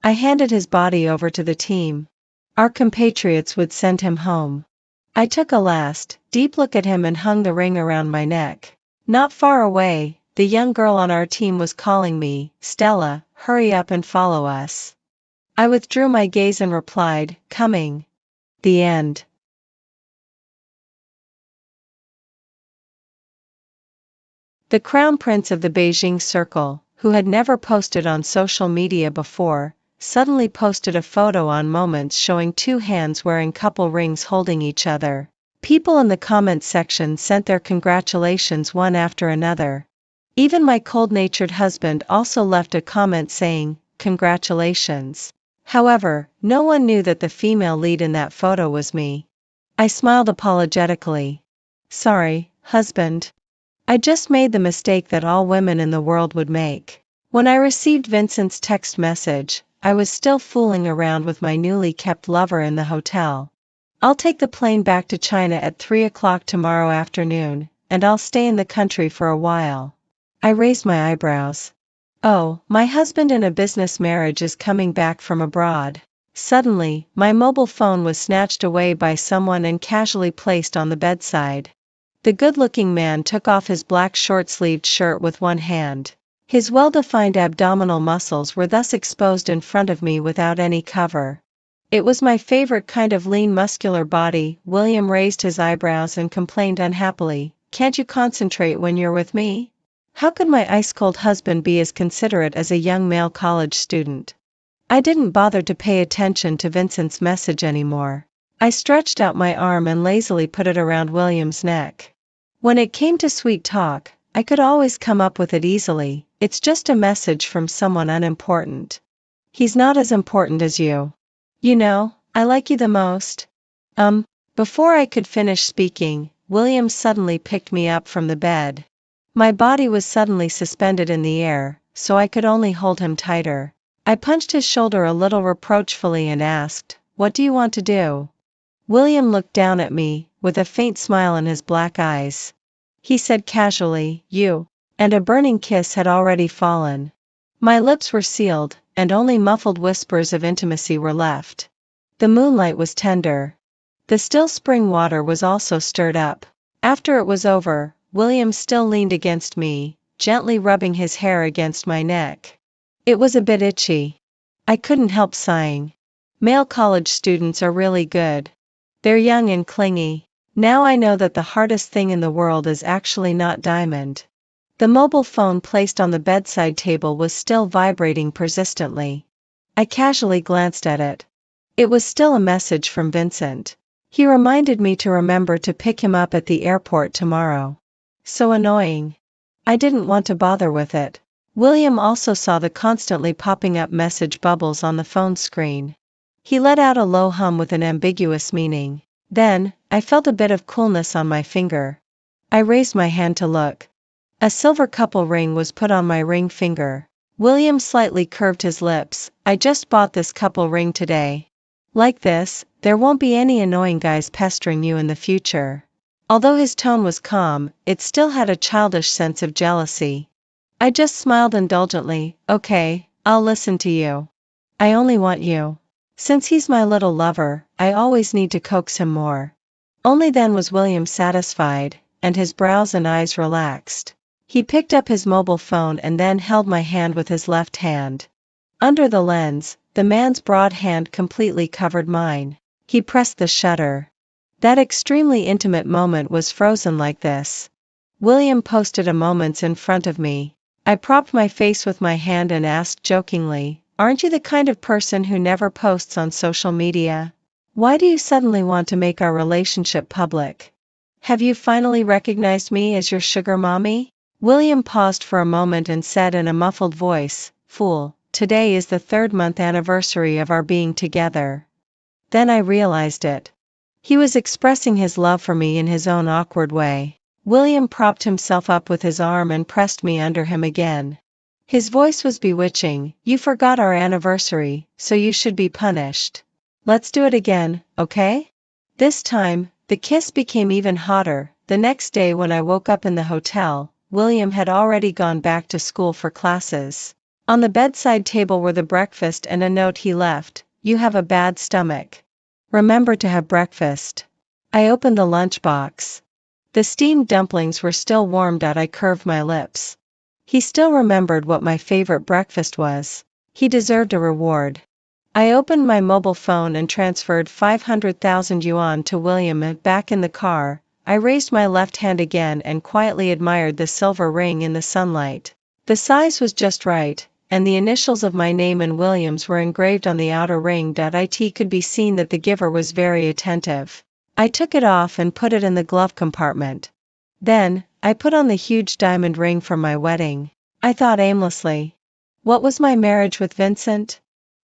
I handed his body over to the team. Our compatriots would send him home. I took a last, deep look at him and hung the ring around my neck. Not far away, the young girl on our team was calling me, Stella, hurry up and follow us. I withdrew my gaze and replied, coming. The end. The crown prince of the Beijing circle, who had never posted on social media before, suddenly posted a photo on Moments showing two hands wearing couple rings holding each other. People in the comments section sent their congratulations one after another. Even my cold-natured husband also left a comment saying, "Congratulations." However, no one knew that the female lead in that photo was me. I smiled apologetically. "Sorry, husband. I just made the mistake that all women in the world would make." When I received Vincent's text message, I was still fooling around with my newly kept lover in the hotel. "I'll take the plane back to China at 3 o'clock tomorrow afternoon, and I'll stay in the country for a while." I raised my eyebrows. "Oh, my husband in a business marriage is coming back from abroad." Suddenly, my mobile phone was snatched away by someone and casually placed on the bedside. The good-looking man took off his black short-sleeved shirt with one hand. His well-defined abdominal muscles were thus exposed in front of me without any cover. It was my favorite kind of lean muscular body. William raised his eyebrows and complained unhappily, "Can't you concentrate when you're with me?" How could my ice-cold husband be as considerate as a young male college student? I didn't bother to pay attention to Vincent's message anymore. I stretched out my arm and lazily put it around William's neck. When it came to sweet talk, I could always come up with it easily. "It's just a message from someone unimportant." "He's not as important as you. You know, I like you the most." Before I could finish speaking, William suddenly picked me up from the bed. My body was suddenly suspended in the air, so I could only hold him tighter. I punched his shoulder a little reproachfully and asked, "What do you want to do?" William looked down at me, with a faint smile in his black eyes. He said casually, "You," and a burning kiss had already fallen. My lips were sealed, and only muffled whispers of intimacy were left. The moonlight was tender. The still spring water was also stirred up. After it was over, William still leaned against me, gently rubbing his hair against my neck. It was a bit itchy. I couldn't help sighing. Male college students are really good. They're young and clingy. Now I know that the hardest thing in the world is actually not Diamond. The mobile phone placed on the bedside table was still vibrating persistently. I casually glanced at it. It was still a message from Vincent. He reminded me to remember to pick him up at the airport tomorrow. So annoying. I didn't want to bother with it. William also saw the constantly popping up message bubbles on the phone screen. He let out a low hum with an ambiguous meaning. Then, I felt a bit of coolness on my finger. I raised my hand to look. A silver couple ring was put on my ring finger. William slightly curved his lips. "I just bought this couple ring today. Like this, there won't be any annoying guys pestering you in the future." Although his tone was calm, it still had a childish sense of jealousy. I just smiled indulgently. "Okay, I'll listen to you. I only want you." Since he's my little lover, I always need to coax him more. Only then was William satisfied, and his brows and eyes relaxed. He picked up his mobile phone and then held my hand with his left hand. Under the lens, the man's broad hand completely covered mine. He pressed the shutter. That extremely intimate moment was frozen like this. William posted a Moments in front of me. I propped my face with my hand and asked jokingly, "Aren't you the kind of person who never posts on social media? Why do you suddenly want to make our relationship public? Have you finally recognized me as your sugar mommy?" William paused for a moment and said in a muffled voice, "Fool, today is the 3rd-month anniversary of our being together." Then I realized it. He was expressing his love for me in his own awkward way. William propped himself up with his arm and pressed me under him again. His voice was bewitching. "You forgot our anniversary, so you should be punished. Let's do it again, okay?" This time, the kiss became even hotter. The next day when I woke up in the hotel, William had already gone back to school for classes. On the bedside table were the breakfast and a note he left. "You have a bad stomach. Remember to have breakfast." I opened the lunchbox. The steamed dumplings were still warmed out. I curved my lips. He still remembered what my favorite breakfast was. He deserved a reward. I opened my mobile phone and transferred 500,000 yuan to William. Back in the car, I raised my left hand again and quietly admired the silver ring in the sunlight. The size was just right, and the initials of my name and William's were engraved on the outer ring. It could be seen that the giver was very attentive. I took it off and put it in the glove compartment. Then, I put on the huge diamond ring from my wedding. I thought aimlessly. What was my marriage with Vincent?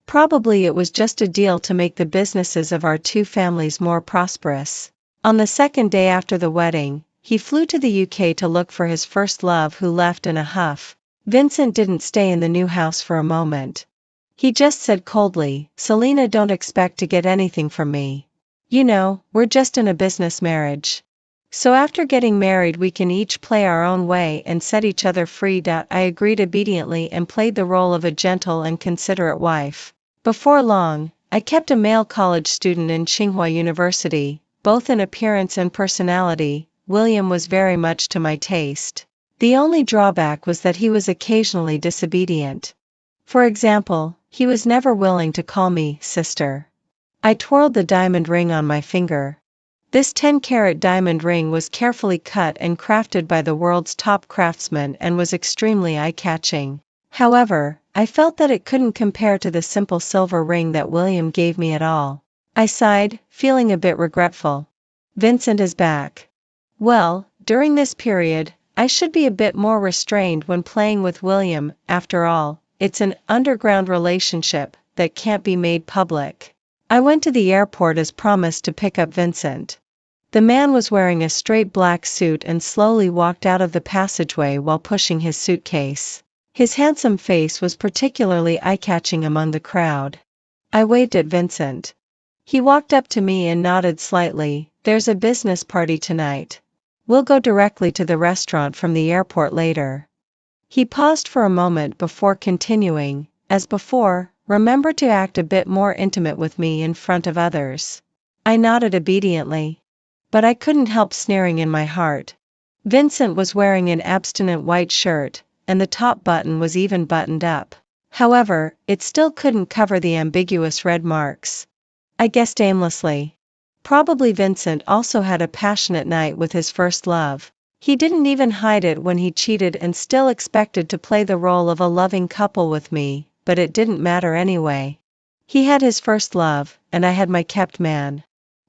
Probably it was just a deal to make the businesses of our two families more prosperous. On the second day after the wedding, he flew to the UK to look for his first love, who left in a huff. Vincent didn't stay in the new house for a moment. He just said coldly, "Selena, don't expect to get anything from me. You know, we're just in a business marriage. So after getting married we can each play our own way and set each other free." I agreed obediently and played the role of a gentle and considerate wife. Before long, I kept a male college student in Tsinghua University. Both in appearance and personality, William was very much to my taste. The only drawback was that he was occasionally disobedient. For example, he was never willing to call me sister. I twirled the diamond ring on my finger. This 10-carat diamond ring was carefully cut and crafted by the world's top craftsmen and was extremely eye-catching. However, I felt that it couldn't compare to the simple silver ring that William gave me at all. I sighed, feeling a bit regretful. Vincent is back. Well, during this period, I should be a bit more restrained when playing with William. After all, it's an underground relationship that can't be made public. I went to the airport as promised to pick up Vincent. The man was wearing a straight black suit and slowly walked out of the passageway while pushing his suitcase. His handsome face was particularly eye-catching among the crowd. I waved at Vincent. He walked up to me and nodded slightly. "There's a business party tonight. We'll go directly to the restaurant from the airport later." He paused for a moment before continuing, "As before, remember to act a bit more intimate with me in front of others." I nodded obediently. But I couldn't help sneering in my heart. Vincent was wearing an abstinent white shirt, and the top button was even buttoned up. However, it still couldn't cover the ambiguous red marks. I guessed aimlessly. Probably Vincent also had a passionate night with his first love. He didn't even hide it when he cheated and still expected to play the role of a loving couple with me, but it didn't matter anyway. He had his first love, and I had my kept man.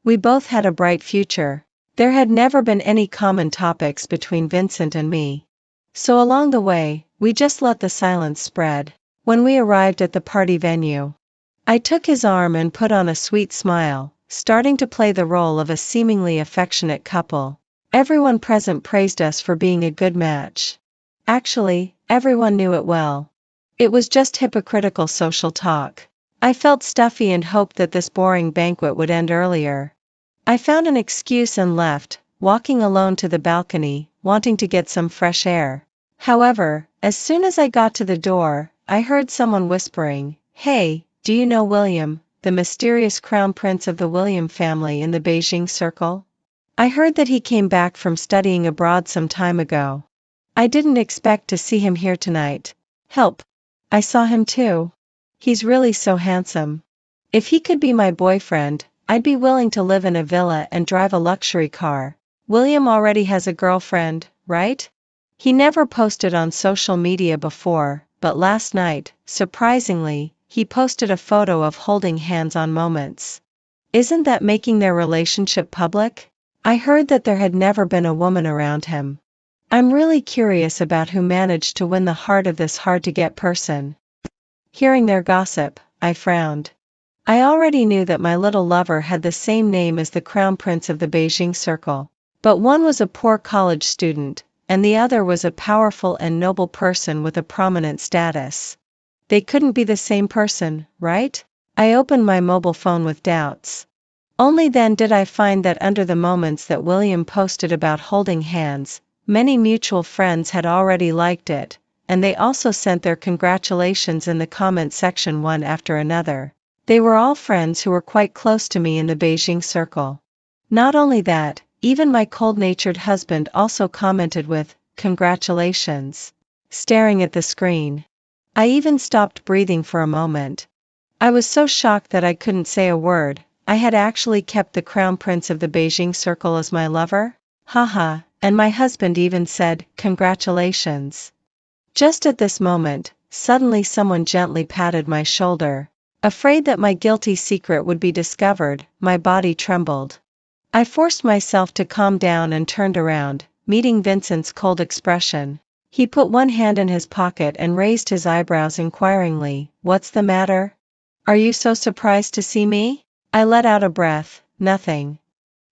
We both had a bright future. There had never been any common topics between Vincent and me. So along the way, we just let the silence spread. When we arrived at the party venue, I took his arm and put on a sweet smile, starting to play the role of a seemingly affectionate couple. Everyone present praised us for being a good match. Actually, everyone knew it well. It was just hypocritical social talk. I felt stuffy and hoped that this boring banquet would end earlier. I found an excuse and left, walking alone to the balcony, wanting to get some fresh air. However, as soon as I got to the door, I heard someone whispering, "Hey, do you know William, the mysterious crown prince of the William family in the Beijing circle? I heard that he came back from studying abroad some time ago. I didn't expect to see him here tonight. Help! I saw him too. He's really so handsome. If he could be my boyfriend, I'd be willing to live in a villa and drive a luxury car." William already has a girlfriend, right? He never posted on social media before, but last night, surprisingly, he posted a photo of holding hands on moments. Isn't that making their relationship public? I heard that there had never been a woman around him. I'm really curious about who managed to win the heart of this hard-to-get person. Hearing their gossip, I frowned. I already knew that my little lover had the same name as the crown prince of the Beijing circle. But one was a poor college student, and the other was a powerful and noble person with a prominent status. They couldn't be the same person, right? I opened my mobile phone with doubts. Only then did I find that under the moments that William posted about holding hands, many mutual friends had already liked it, and they also sent their congratulations in the comment section one after another. They were all friends who were quite close to me in the Beijing circle. Not only that, even my cold-natured husband also commented with, "Congratulations." Staring at the screen, I even stopped breathing for a moment. I was so shocked that I couldn't say a word. I had actually kept the crown prince of the Beijing circle as my lover? Haha, and my husband even said, "Congratulations." Just at this moment, Suddenly someone gently patted my shoulder. Afraid that my guilty secret would be discovered, my body trembled. I forced myself to calm down and turned around, meeting Vincent's cold expression. He put one hand in his pocket and raised his eyebrows inquiringly. "What's the matter? Are you so surprised to see me?" I let out a breath. "Nothing."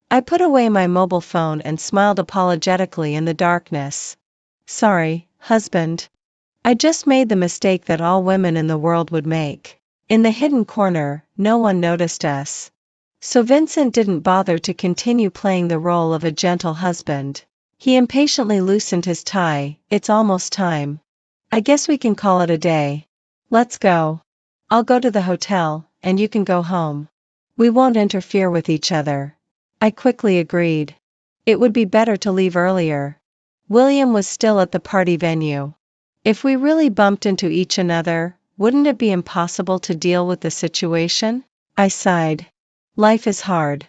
I put away my mobile phone and smiled apologetically in the darkness. "Sorry, husband. I just made the mistake that all women in the world would make." In the hidden corner, no one noticed us. So Vincent didn't bother to continue playing the role of a gentle husband. He impatiently loosened his tie. "It's almost time. I guess we can call it a day. Let's go. I'll go to the hotel, and you can go home. We won't interfere with each other." I quickly agreed. It would be better to leave earlier. William was still at the party venue. If we really bumped into each other, wouldn't it be impossible to deal with the situation? I sighed. Life is hard.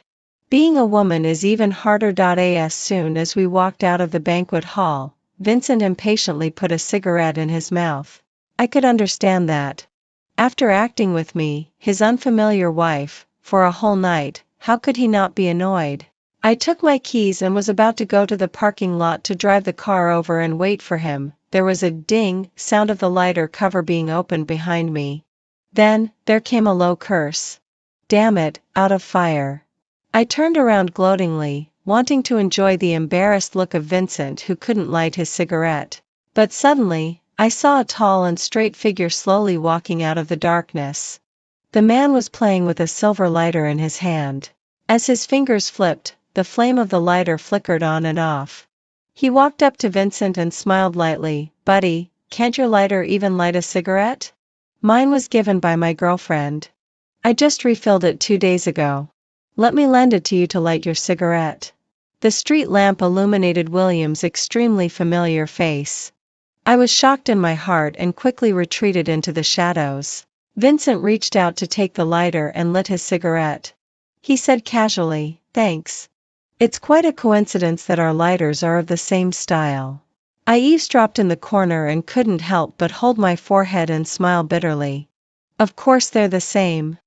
Being a woman is even harder. As soon as we walked out of the banquet hall, Vincent impatiently put a cigarette in his mouth. I could understand that. After acting with me, his unfamiliar wife, for a whole night, how could he not be annoyed? I took my keys and was about to go to the parking lot to drive the car over and wait for him. There was a ding sound of the lighter cover being opened behind me. Then, there came a low curse. Damn it, out of fire. I turned around gloatingly, wanting to enjoy the embarrassed look of Vincent who couldn't light his cigarette. But suddenly, I saw a tall and straight figure slowly walking out of the darkness. The man was playing with a silver lighter in his hand. As his fingers flipped, the flame of the lighter flickered on and off. He walked up to Vincent and smiled lightly. "Buddy, can't your lighter even light a cigarette? Mine was given by my girlfriend. I just refilled it 2 days ago. Let me lend it to you to light your cigarette." The street lamp illuminated William's extremely familiar face. I was shocked in my heart and quickly retreated into the shadows. Vincent reached out to take the lighter and lit his cigarette. He said casually, "Thanks. It's quite a coincidence that our lighters are of the same style." I eavesdropped in the corner and couldn't help but hold my forehead and smile bitterly. "Of course they're the same.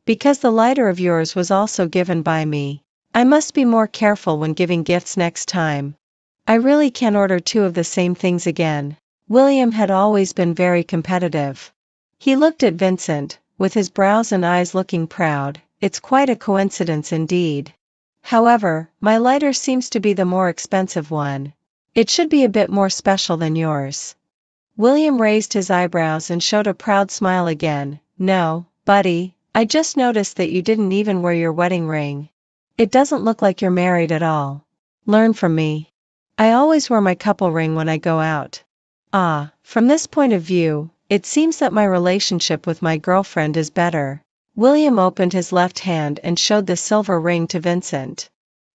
Because the lighter of yours was also given by me. I must be more careful when giving gifts next time. I really can't order 2 of the same things again." William had always been very competitive. He looked at Vincent, with his brows and eyes looking proud. "It's quite a coincidence indeed. However, my lighter seems to be the more expensive one. It should be a bit more special than yours." William raised his eyebrows and showed a proud smile again. "No, buddy, I just noticed that you didn't even wear your wedding ring. It doesn't look like you're married at all. Learn from me. I always wear my couple ring when I go out." "Ah, from this point of view, it seems that my relationship with my girlfriend is better." William opened his left hand and showed the silver ring to Vincent.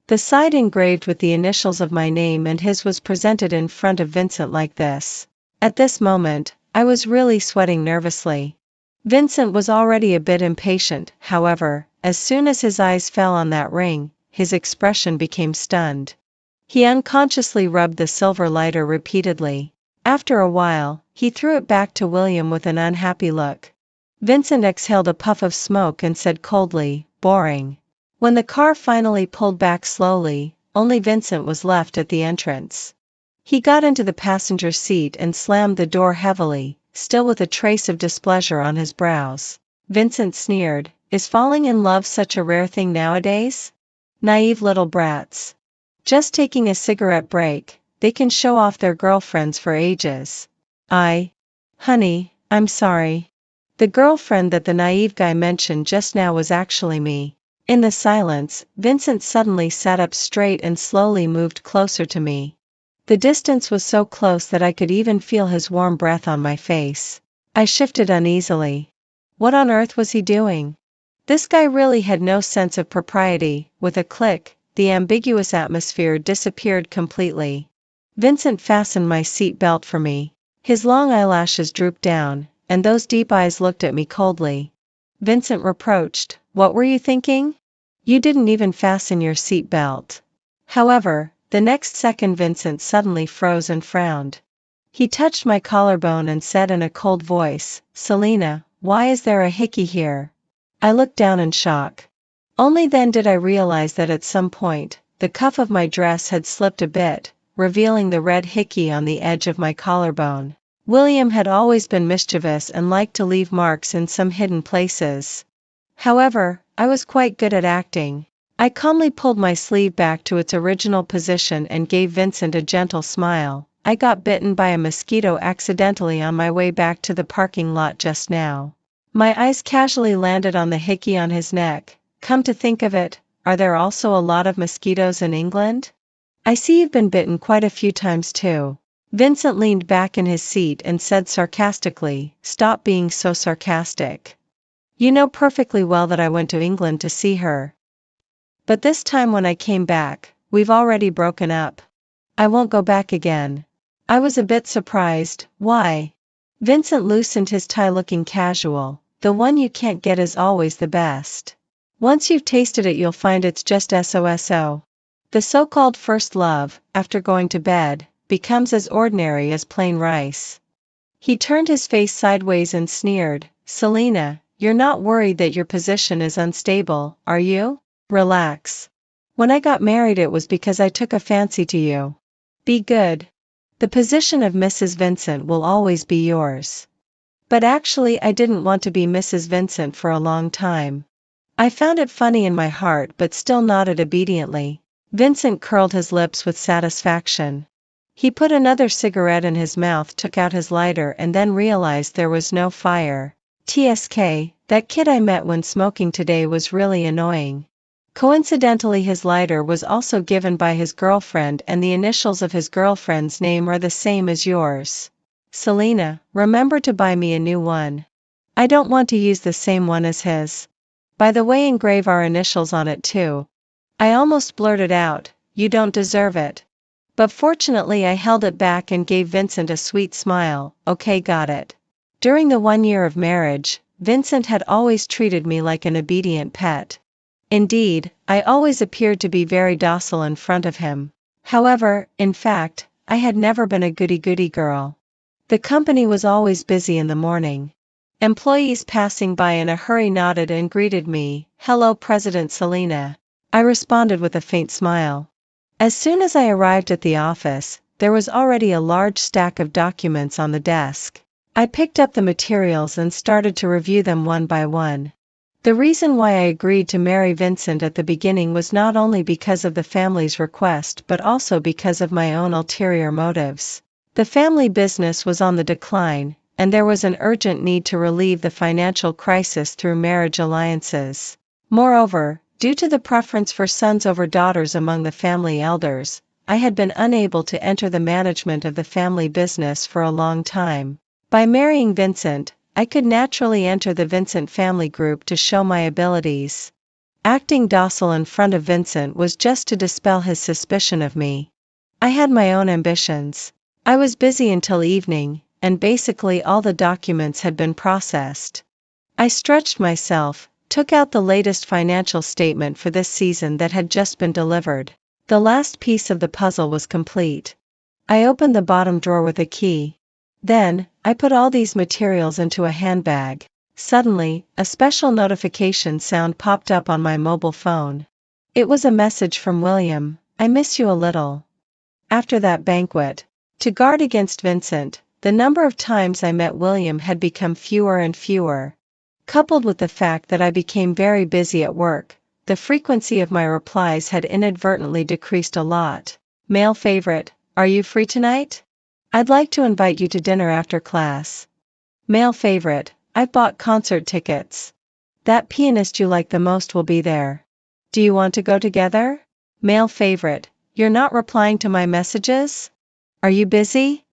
The side engraved with the initials of my name and his was presented in front of Vincent like this. At this moment, I was really sweating nervously. Vincent was already a bit impatient, however. As soon as his eyes fell on that ring, his expression became stunned. He unconsciously rubbed the silver lighter repeatedly. After a while, he threw it back to William with an unhappy look. Vincent exhaled a puff of smoke and said coldly, "Boring." When the car finally pulled back slowly, only Vincent was left at the entrance. He got into the passenger seat and slammed the door heavily, still with a trace of displeasure on his brows. Vincent sneered, "Is falling in love such a rare thing nowadays? Naive little brats. Just taking a cigarette break, they can show off their girlfriends for ages." Honey, I'm sorry. The girlfriend that the naive guy mentioned just now was actually me." In the silence, Vincent suddenly sat up straight and slowly moved closer to me. The distance was so close that I could even feel his warm breath on my face. I shifted uneasily. What on earth was he doing? This guy really had no sense of propriety. With a click, the ambiguous atmosphere disappeared completely. Vincent fastened my seat belt for me. His long eyelashes drooped down, and those deep eyes looked at me coldly. Vincent reproached, "What were you thinking? You didn't even fasten your seat belt." However, the next second Vincent suddenly froze and frowned. He touched my collarbone and said in a cold voice, "Selena, why is there a hickey here?" I looked down in shock. Only then did I realize that at some point, the cuff of my dress had slipped a bit, revealing the red hickey on the edge of my collarbone. William had always been mischievous and liked to leave marks in some hidden places. However, I was quite good at acting. I calmly pulled my sleeve back to its original position and gave Vincent a gentle smile. "I got bitten by a mosquito accidentally on my way back to the parking lot just now." My eyes casually landed on the hickey on his neck. "Come to think of it, are there also a lot of mosquitoes in England? I see you've been bitten quite a few times too." Vincent leaned back in his seat and said sarcastically, "Stop being so sarcastic. You know perfectly well that I went to England to see her. But this time when I came back, we've already broken up. I won't go back again." I was a bit surprised. "Why?" Vincent loosened his tie, looking casual. "The one you can't get is always the best. Once you've tasted it you'll find it's just so. The so-called first love, after going to bed, becomes as ordinary as plain rice." He turned his face sideways and sneered, "Selena, you're not worried that your position is unstable, are you? Relax. When I got married it was because I took a fancy to you. Be good. The position of Mrs. Vincent will always be yours." But actually I didn't want to be Mrs. Vincent for a long time. I found it funny in my heart but still nodded obediently. Vincent curled his lips with satisfaction. He put another cigarette in his mouth, took out his lighter and then realized there was no fire. "TSK, that kid I met when smoking today was really annoying." Coincidentally his lighter was also given by his girlfriend and the initials of his girlfriend's name are the same as yours. "Selena, remember to buy me a new one. I don't want to use the same one as his. By the way, engrave our initials on it too." I almost blurted out, "You don't deserve it." But fortunately I held it back and gave Vincent a sweet smile. "Okay, got it." During the 1 year of marriage, Vincent had always treated me like an obedient pet. Indeed, I always appeared to be very docile in front of him. However, in fact, I had never been a goody-goody girl. The company was always busy in the morning. Employees passing by in a hurry nodded and greeted me. "Hello, President Selena." I responded with a faint smile. As soon as I arrived at the office, there was already a large stack of documents on the desk. I picked up the materials and started to review them one by one. The reason why I agreed to marry Vincent at the beginning was not only because of the family's request but also because of my own ulterior motives. The family business was on the decline, and there was an urgent need to relieve the financial crisis through marriage alliances. Moreover, due to the preference for sons over daughters among the family elders, I had been unable to enter the management of the family business for a long time. By marrying Vincent, I could naturally enter the Vincent family group to show my abilities. Acting docile in front of Vincent was just to dispel his suspicion of me. I had my own ambitions. I was busy until evening, and basically all the documents had been processed. I stretched myself, took out the latest financial statement for this season that had just been delivered. The last piece of the puzzle was complete. I opened the bottom drawer with a key. Then, I put all these materials into a handbag. Suddenly, a special notification sound popped up on my mobile phone. It was a message from William. "I miss you a little. After that banquet." To guard against Vincent, the number of times I met William had become fewer and fewer. Coupled with the fact that I became very busy at work, the frequency of my replies had inadvertently decreased a lot. Male favorite, "Are you free tonight? I'd like to invite you to dinner after class." Male favorite, "I've bought concert tickets. That pianist you like the most will be there. Do you want to go together?" Male favorite, "You're not replying to my messages? Are you busy?"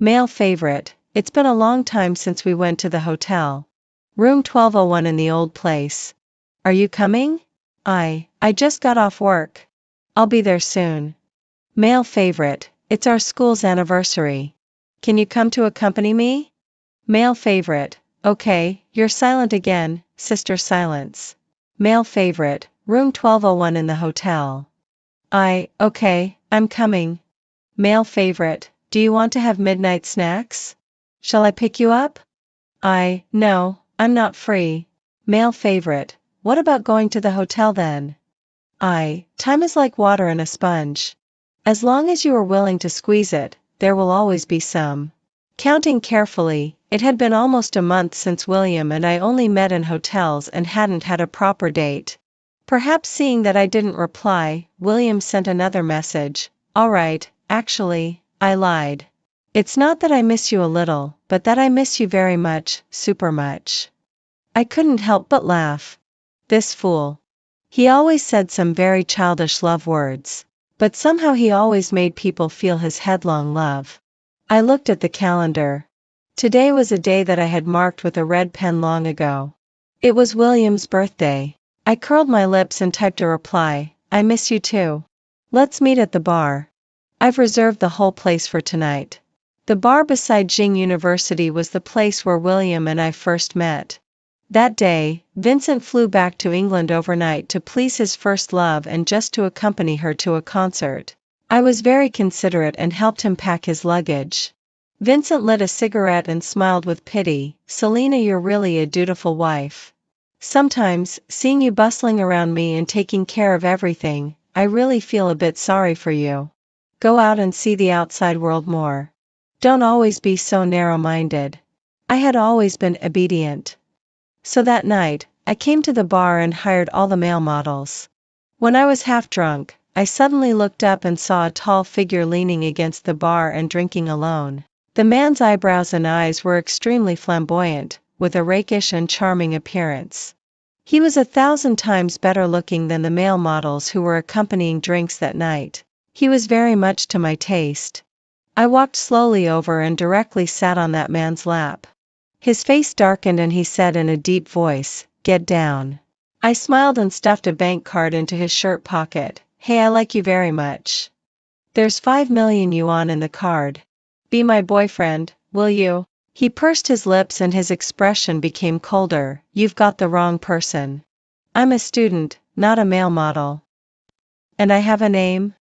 Male favorite, "It's been a long time since we went to the hotel. Room 1201 in the old place. Are you coming?" I just got off work. I'll be there soon." Male favorite, "It's our school's anniversary. Can you come to accompany me?" Male favorite, "Okay." You're silent again, sister silence. Male favorite, "Room 1201 in the hotel." Okay, I'm coming." Male favorite, Do you want to have midnight snacks? Shall I pick you up? No, I'm not free. Male favorite, what about going to the hotel then? Time is like water in a sponge. As long as you are willing to squeeze it, there will always be some. Counting carefully, it had been almost a month since William and I only met in hotels and hadn't had a proper date. Perhaps seeing that I didn't reply, William sent another message. All right, actually, I lied. It's not that I miss you a little, but that I miss you very much, super much. I couldn't help but laugh. This fool. He always said some very childish love words, but somehow he always made people feel his headlong love. I looked at the calendar. Today was a day that I had marked with a red pen long ago. It was William's birthday. I curled my lips and typed a reply, I miss you too. Let's meet at the bar. I've reserved the whole place for tonight. The bar beside Jing University was the place where William and I first met. That day, Vincent flew back to England overnight to please his first love and just to accompany her to a concert. I was very considerate and helped him pack his luggage. Vincent lit a cigarette and smiled with pity. Selena, you're really a dutiful wife. Sometimes, seeing you bustling around me and taking care of everything, I really feel a bit sorry for you. Go out and see the outside world more. Don't always be so narrow-minded. I had always been obedient. So that night, I came to the bar and hired all the male models. When I was half drunk, I suddenly looked up and saw a tall figure leaning against the bar and drinking alone. The man's eyebrows and eyes were extremely flamboyant, with a rakish and charming appearance. He was 1,000 times better looking than the male models who were accompanying drinks that night. He was very much to my taste. I walked slowly over and directly sat on that man's lap. His face darkened and he said in a deep voice, "Get down." I smiled and stuffed a bank card into his shirt pocket. Hey, I like you very much. There's 5 million yuan in the card. Be my boyfriend, will you? He pursed his lips and his expression became colder. You've got the wrong person. I'm a student, not a male model. And I have a name?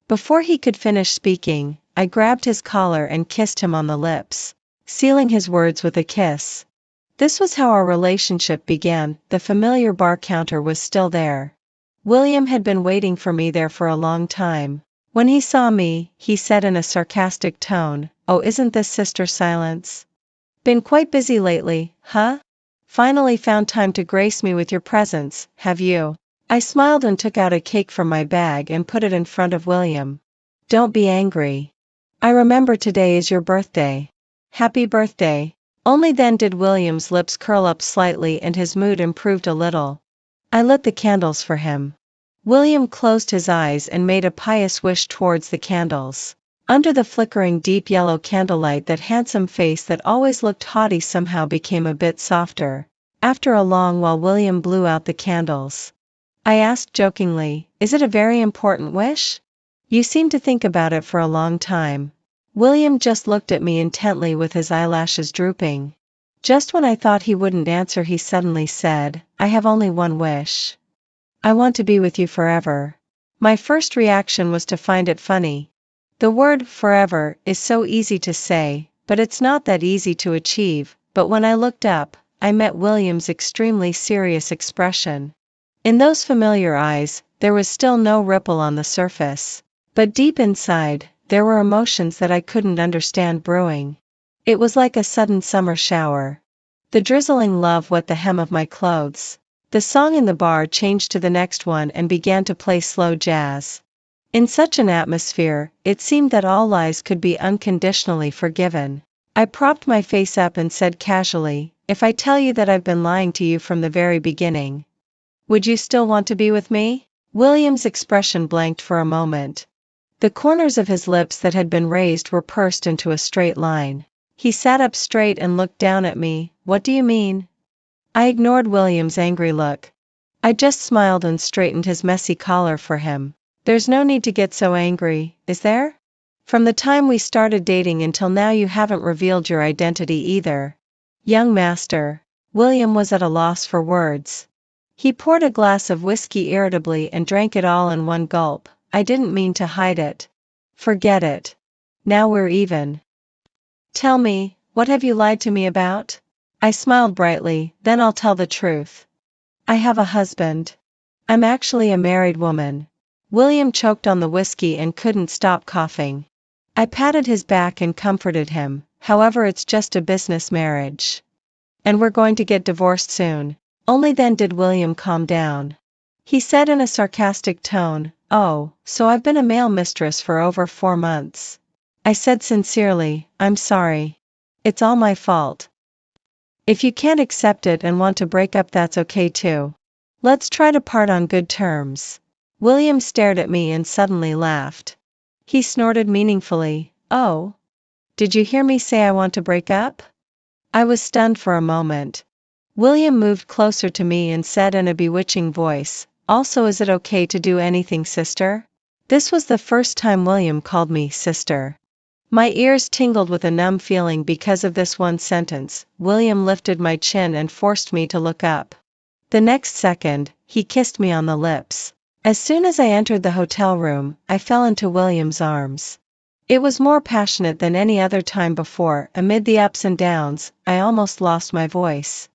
Before he could finish speaking, I grabbed his collar and kissed him on the lips, sealing his words with a kiss. This was how our relationship began. The familiar bar counter was still there. William had been waiting for me there for a long time. When he saw me, he said in a sarcastic tone, "Oh, isn't this Sister Silence? Been quite busy lately, huh? Finally found time to grace me with your presence, have you?" I smiled and took out a cake from my bag and put it in front of William. Don't be angry. I remember today is your birthday. Happy birthday. Only then did William's lips curl up slightly and his mood improved a little. I lit the candles for him. William closed his eyes and made a pious wish towards the candles. Under the flickering deep yellow candlelight, that handsome face that always looked haughty somehow became a bit softer. After a long while William blew out the candles. I asked jokingly, "Is it a very important wish? You seem to think about it for a long time." William just looked at me intently with his eyelashes drooping. Just when I thought he wouldn't answer, he suddenly said, "I have only one wish. I want to be with you forever." My first reaction was to find it funny. The word forever is so easy to say, but it's not that easy to achieve. But when I looked up, I met William's extremely serious expression. In those familiar eyes, there was still no ripple on the surface. But deep inside, there were emotions that I couldn't understand brewing. It was like a sudden summer shower. The drizzling love wet the hem of my clothes. The song in the bar changed to the next one and began to play slow jazz. In such an atmosphere, it seemed that all lies could be unconditionally forgiven. I propped my face up and said casually, "If I tell you that I've been lying to you from the very beginning, would you still want to be with me?" William's expression blanked for a moment. The corners of his lips that had been raised were pursed into a straight line. He sat up straight and looked down at me. "What do you mean?" I ignored William's angry look. I just smiled and straightened his messy collar for him. "There's no need to get so angry, is there? From the time we started dating until now you haven't revealed your identity either." "Young master." William was at a loss for words. He poured a glass of whiskey irritably and drank it all in one gulp. "I didn't mean to hide it." "Forget it. Now we're even. Tell me, what have you lied to me about? I smiled brightly, then I'll tell the truth. I have a husband. I'm actually a married woman. William choked on the whiskey and couldn't stop coughing. I patted his back and comforted him, however it's just a business marriage. And we're going to get divorced soon. Only then did William calm down. He said in a sarcastic tone, "Oh, so I've been a male mistress for over 4 months." I said sincerely, "I'm sorry. It's all my fault. If you can't accept it and want to break up, that's okay too. Let's try to part on good terms." William stared at me and suddenly laughed. He snorted meaningfully, "Oh? Did you hear me say I want to break up?" I was stunned for a moment. William moved closer to me and said in a bewitching voice, "Also, is it okay to do anything, sister?" This was the first time William called me sister. My ears tingled with a numb feeling because of this one sentence. William lifted my chin and forced me to look up. The next second, he kissed me on the lips. As soon as I entered the hotel room, I fell into William's arms. It was more passionate than any other time before. Amid the ups and downs, I almost lost my voice.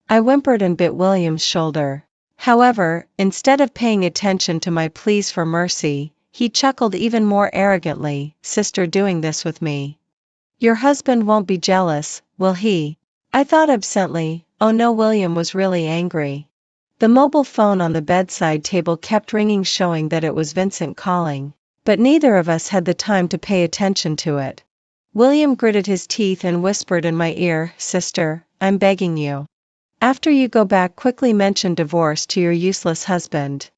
I whimpered and bit William's shoulder. However, instead of paying attention to my pleas for mercy, he chuckled even more arrogantly, "Sister, doing this with me. Your husband won't be jealous, will he?" I thought absently. Oh no, William was really angry. The mobile phone on the bedside table kept ringing, showing that it was Vincent calling. But neither of us had the time to pay attention to it. William gritted his teeth and whispered in my ear, "Sister, I'm begging you. After you go back, quickly mention divorce to your useless husband.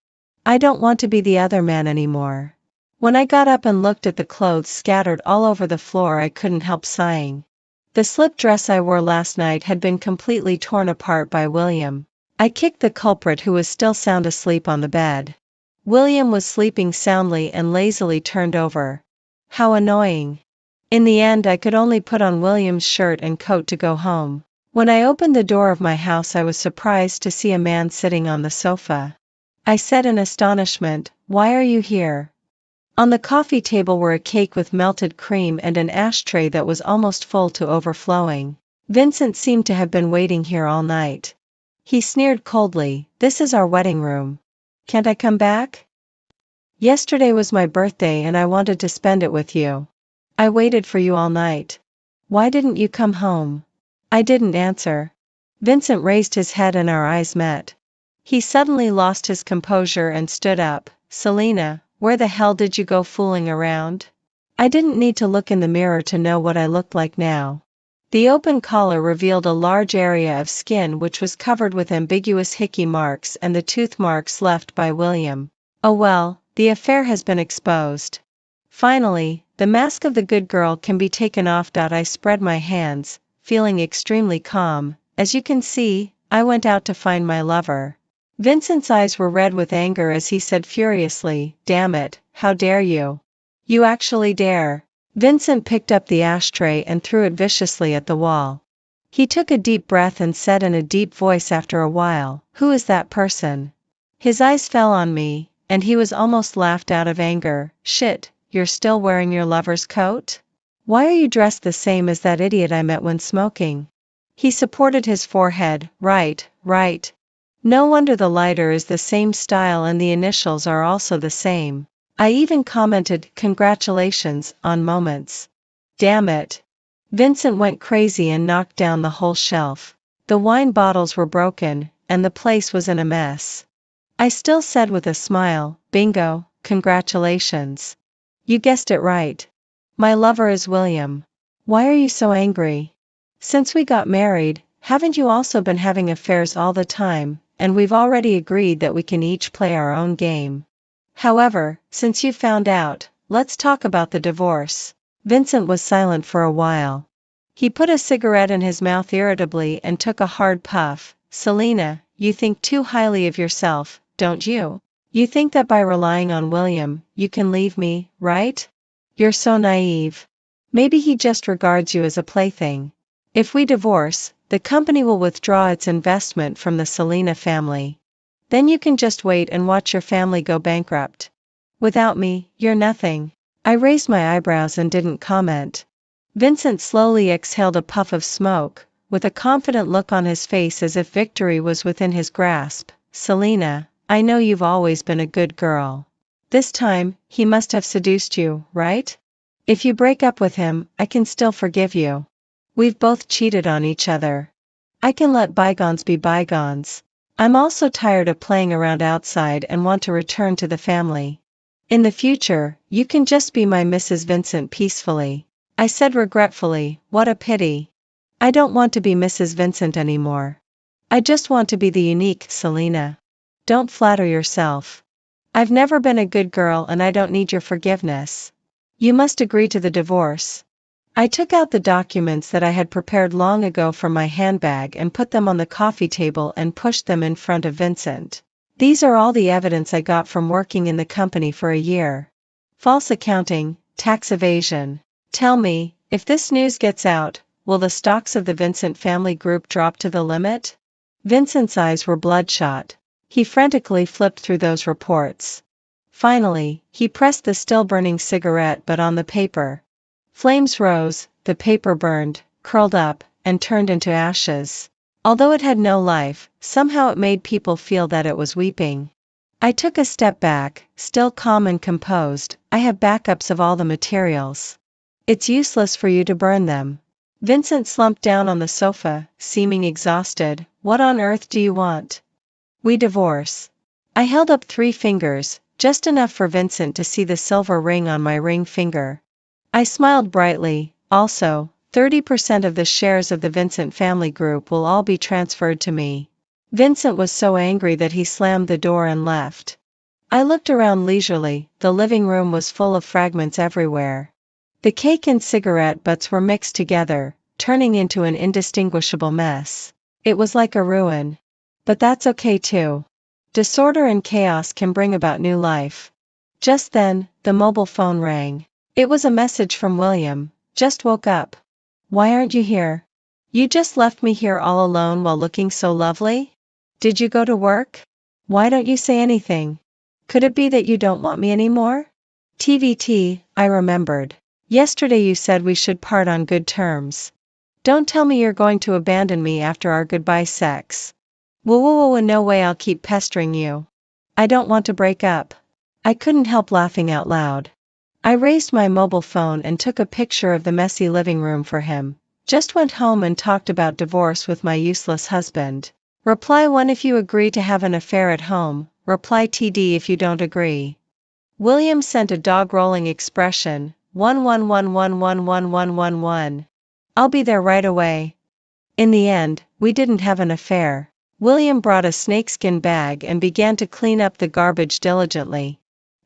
I don't want to be the other man anymore." When I got up and looked at the clothes scattered all over the floor, I couldn't help sighing. The slip dress I wore last night had been completely torn apart by William. I kicked the culprit, who was still sound asleep on the bed. William was sleeping soundly and lazily turned over. How annoying. In the end, I could only put on William's shirt and coat to go home. When I opened the door of my house, I was surprised to see a man sitting on the sofa. I said in astonishment, "Why are you here?" On the coffee table were a cake with melted cream and an ashtray that was almost full to overflowing. Vincent seemed to have been waiting here all night. He sneered coldly, "This is our wedding room. Can't I come back? Yesterday was my birthday and I wanted to spend it with you. I waited for you all night. Why didn't you come home?" I didn't answer. Vincent raised his head and our eyes met. He suddenly lost his composure and stood up. "Selena, where the hell did you go fooling around?" I didn't need to look in the mirror to know what I looked like now. The open collar revealed a large area of skin which was covered with ambiguous hickey marks and the tooth marks left by William. Oh well, the affair has been exposed. Finally, the mask of the good girl can be taken off. I spread my hands, feeling extremely calm. As you can see, I went out to find my lover. Vincent's eyes were red with anger as he said furiously, "Damn it, how dare you? You actually dare." Vincent picked up the ashtray and threw it viciously at the wall. He took a deep breath and said in a deep voice after a while, "Who is that person?" His eyes fell on me, and he was almost laughed out of anger. "Shit, you're still wearing your lover's coat? Why are you dressed the same as that idiot I met when smoking?" He supported his forehead. Right. No wonder the lighter is the same style and the initials are also the same. I even commented, "Congratulations," on moments. Damn it. Vincent went crazy and knocked down the whole shelf. The wine bottles were broken, and the place was in a mess. I still said with a smile, "Bingo, congratulations. You guessed it right. My lover is William." "Why are you so angry? Since we got married, haven't you also been having affairs all the time, and we've already agreed that we can each play our own game. However, since you found out, let's talk about the divorce." Vincent was silent for a while. He put a cigarette in his mouth irritably and took a hard puff. "Selena, you think too highly of yourself, don't you? You think that by relying on William, you can leave me, right? You're so naive. Maybe he just regards you as a plaything. If we divorce, the company will withdraw its investment from the Selena family. Then you can just wait and watch your family go bankrupt. Without me, you're nothing. I raised my eyebrows and didn't comment. Vincent slowly exhaled a puff of smoke, with a confident look on his face as if victory was within his grasp. Selena, I know you've always been a good girl. This time, he must have seduced you, right? If you break up with him, I can still forgive you. We've both cheated on each other. I can let bygones be bygones. I'm also tired of playing around outside and want to return to the family. In the future, you can just be my Mrs. Vincent peacefully. I said regretfully, what a pity. I don't want to be Mrs. Vincent anymore. I just want to be the unique Selena. Don't flatter yourself. I've never been a good girl and I don't need your forgiveness. You must agree to the divorce. I took out the documents that I had prepared long ago from my handbag and put them on the coffee table and pushed them in front of Vincent. These are all the evidence I got from working in the company for a year. False accounting, tax evasion. Tell me, if this news gets out, will the stocks of the Vincent family group drop to the limit? Vincent's eyes were bloodshot. He frantically flipped through those reports. Finally, he pressed the still-burning cigarette butt on the paper. Flames rose, the paper burned, curled up, and turned into ashes. Although it had no life, somehow it made people feel that it was weeping. I took a step back, still calm and composed. I have backups of all the materials. It's useless for you to burn them. Vincent slumped down on the sofa, seeming exhausted. What on earth do you want? We divorce. I held up 3 fingers, just enough for Vincent to see the silver ring on my ring finger. I smiled brightly. Also, 30% of the shares of the Vincent family group will all be transferred to me. Vincent was so angry that he slammed the door and left. I looked around leisurely. The living room was full of fragments everywhere. The cake and cigarette butts were mixed together, turning into an indistinguishable mess. It was like a ruin. But that's okay too. Disorder and chaos can bring about new life. Just then, the mobile phone rang. It was a message from William. Just woke up. Why aren't you here? You just left me here all alone while looking so lovely? Did you go to work? Why don't you say anything? Could it be that you don't want me anymore? TVT, I remembered. Yesterday you said we should part on good terms. Don't tell me you're going to abandon me after our goodbye sex. Whoa, no way, I'll keep pestering you. I don't want to break up. I couldn't help laughing out loud. I raised my mobile phone and took a picture of the messy living room for him. Just went home and talked about divorce with my useless husband. Reply 1 if you agree to have an affair at home. Reply TD if you don't agree. William sent a dog-rolling expression. 11111111. I'll be there right away. In the end, we didn't have an affair. William brought a snakeskin bag and began to clean up the garbage diligently.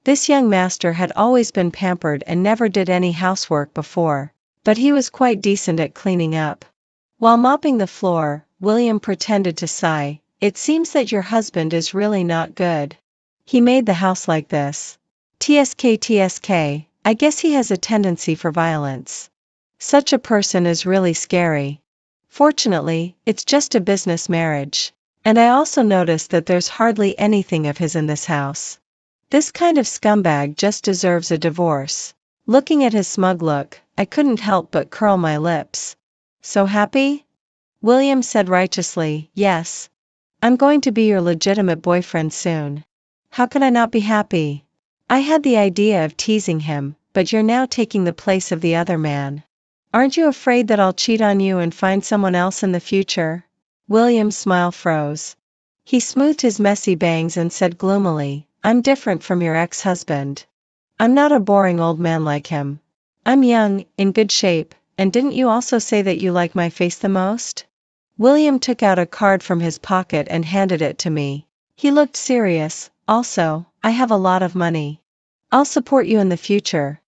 This young master had always been pampered and never did any housework before, but he was quite decent at cleaning up. While mopping the floor, William pretended to sigh. It seems that your husband is really not good. He made the house like this. TSK, I guess he has a tendency for violence. Such a person is really scary. Fortunately, it's just a business marriage. And I also noticed that there's hardly anything of his in this house. This kind of scumbag just deserves a divorce. Looking at his smug look, I couldn't help but curl my lips. So happy? William said righteously, yes. I'm going to be your legitimate boyfriend soon. How can I not be happy? I had the idea of teasing him, but you're now taking the place of the other man. Aren't you afraid that I'll cheat on you and find someone else in the future? William's smile froze. He smoothed his messy bangs and said gloomily, I'm different from your ex-husband. I'm not a boring old man like him. I'm young, in good shape, and didn't you also say that you like my face the most? William took out a card from his pocket and handed it to me. He looked serious. Also, I have a lot of money. I'll support you in the future.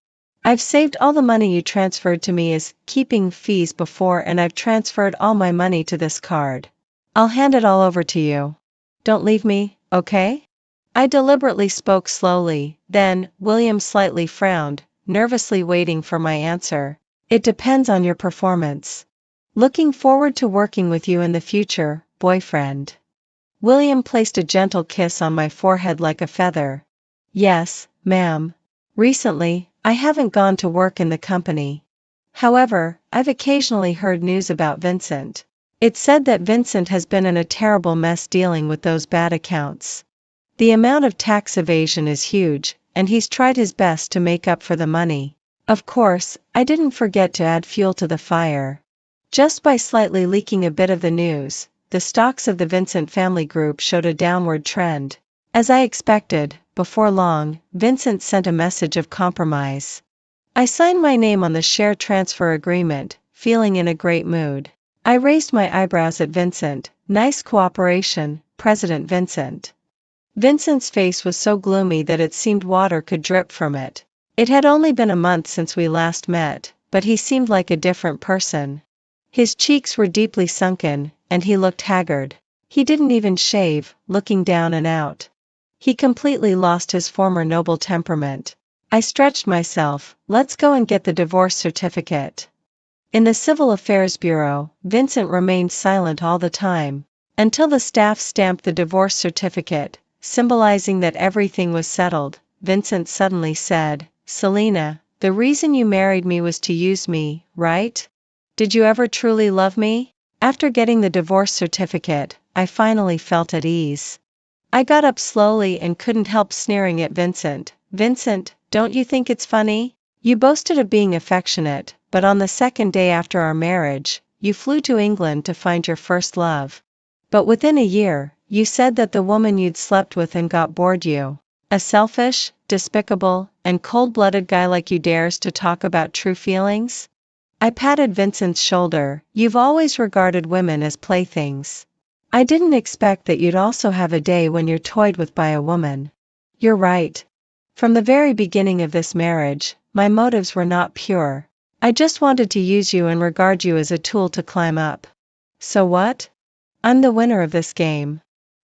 I've saved all the money you transferred to me as keeping fees before, and I've transferred all my money to this card. I'll hand it all over to you. Don't leave me, okay? I deliberately spoke slowly, then, William slightly frowned, nervously waiting for my answer. It depends on your performance. Looking forward to working with you in the future, boyfriend. William placed a gentle kiss on my forehead like a feather. Yes, ma'am. Recently, I haven't gone to work in the company. However, I've occasionally heard news about Vincent. It said that Vincent has been in a terrible mess dealing with those bad accounts. The amount of tax evasion is huge, and he's tried his best to make up for the money. Of course, I didn't forget to add fuel to the fire. Just by slightly leaking a bit of the news, the stocks of the Vincent family group showed a downward trend. As I expected, before long, Vincent sent a message of compromise. I signed my name on the share transfer agreement, feeling in a great mood. I raised my eyebrows at Vincent. Nice cooperation, President Vincent. Vincent's face was so gloomy that it seemed water could drip from it. It had only been a month since we last met, but he seemed like a different person. His cheeks were deeply sunken, and he looked haggard. He didn't even shave, looking down and out. He completely lost his former noble temperament. I stretched myself. Let's go and get the divorce certificate. In the Civil Affairs Bureau, Vincent remained silent all the time, until the staff stamped the divorce certificate, symbolizing that everything was settled. Vincent suddenly said, "Selena, the reason you married me was to use me, right? Did you ever truly love me?" After getting the divorce certificate, I finally felt at ease. I got up slowly and couldn't help sneering at Vincent. "Vincent, don't you think it's funny? You boasted of being affectionate, but on the second day after our marriage, you flew to England to find your first love. But within a year, you said that the woman you'd slept with and got bored you. A selfish, despicable, and cold-blooded guy like you dares to talk about true feelings?" I patted Vincent's shoulder. "You've always regarded women as playthings. I didn't expect that you'd also have a day when you're toyed with by a woman. You're right. From the very beginning of this marriage, my motives were not pure. I just wanted to use you and regard you as a tool to climb up. So what? I'm the winner of this game.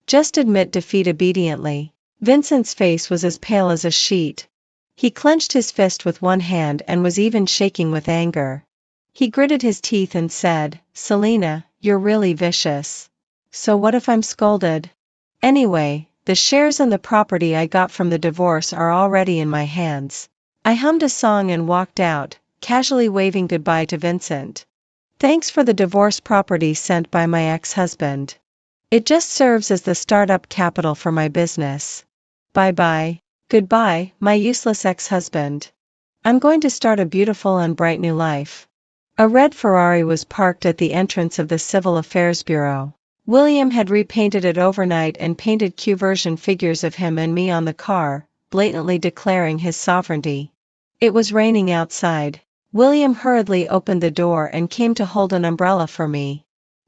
Just admit defeat obediently." Vincent's face was as pale as a sheet. He clenched his fist with one hand and was even shaking with anger. He gritted his teeth and said, "Selena, you're really vicious. So what if I'm scolded? Anyway, the shares and the property I got from the divorce are already in my hands." I hummed a song and walked out, casually waving goodbye to Vincent. "Thanks for the divorce property sent by my ex-husband. It just serves as the startup capital for my business. Bye-bye. Goodbye, my useless ex-husband. I'm going to start a beautiful and bright new life." A red Ferrari was parked at the entrance of the Civil Affairs Bureau. William had repainted it overnight and painted Q-version figures of him and me on the car, blatantly declaring his sovereignty. It was raining outside. William hurriedly opened the door and came to hold an umbrella for me.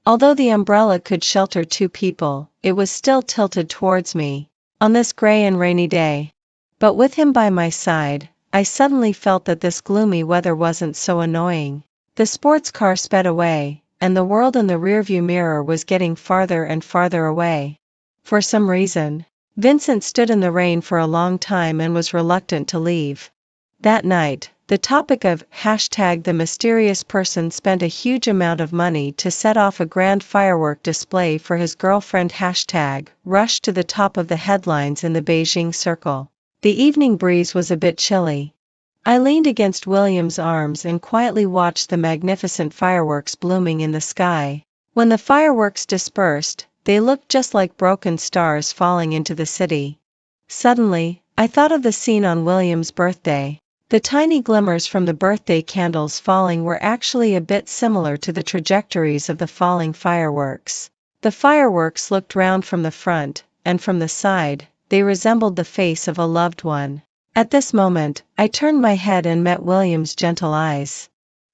Although the umbrella could shelter 2 people, it was still tilted towards me, on this gray and rainy day. But with him by my side, I suddenly felt that this gloomy weather wasn't so annoying. The sports car sped away, and the world in the rearview mirror was getting farther and farther away. For some reason, Vincent stood in the rain for a long time and was reluctant to leave. That night, the topic of #the mysterious person spent a huge amount of money to set off a grand firework display for his girlfriend #rushed to the top of the headlines in the Beijing circle. The evening breeze was a bit chilly. I leaned against William's arms and quietly watched the magnificent fireworks blooming in the sky. When the fireworks dispersed, they looked just like broken stars falling into the city. Suddenly, I thought of the scene on William's birthday. The tiny glimmers from the birthday candles falling were actually a bit similar to the trajectories of the falling fireworks. The fireworks looked round from the front, and from the side, they resembled the face of a loved one. At this moment, I turned my head and met William's gentle eyes.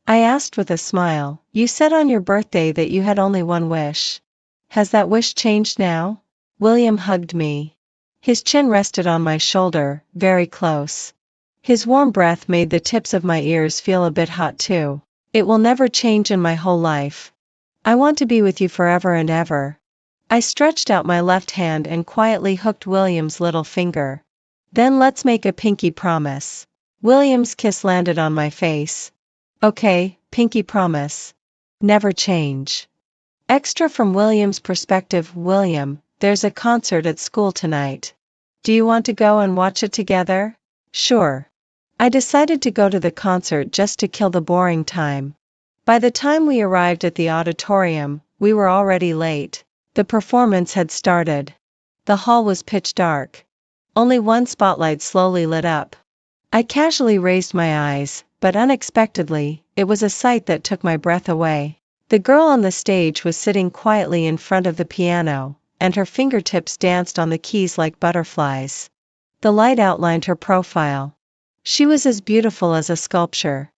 I asked with a smile, "You said on your birthday that you had only one wish. Has that wish changed now?" William hugged me. His chin rested on my shoulder, very close. His warm breath made the tips of my ears feel a bit hot too. "It will never change in my whole life. I want to be with you forever and ever." I stretched out my left hand and quietly hooked William's little finger. "Then let's make a pinky promise." William's kiss landed on my face. "Okay, pinky promise. Never change." Extra from William's perspective. "William, there's a concert at school tonight. Do you want to go and watch it together?" "Sure. I decided to go to the concert just to kill the boring time. By the time we arrived at the auditorium, we were already late. The performance had started. The hall was pitch dark. Only one spotlight slowly lit up. I casually raised my eyes, but unexpectedly, it was a sight that took my breath away. The girl on the stage was sitting quietly in front of the piano, and her fingertips danced on the keys like butterflies. The light outlined her profile. She was as beautiful as a sculpture.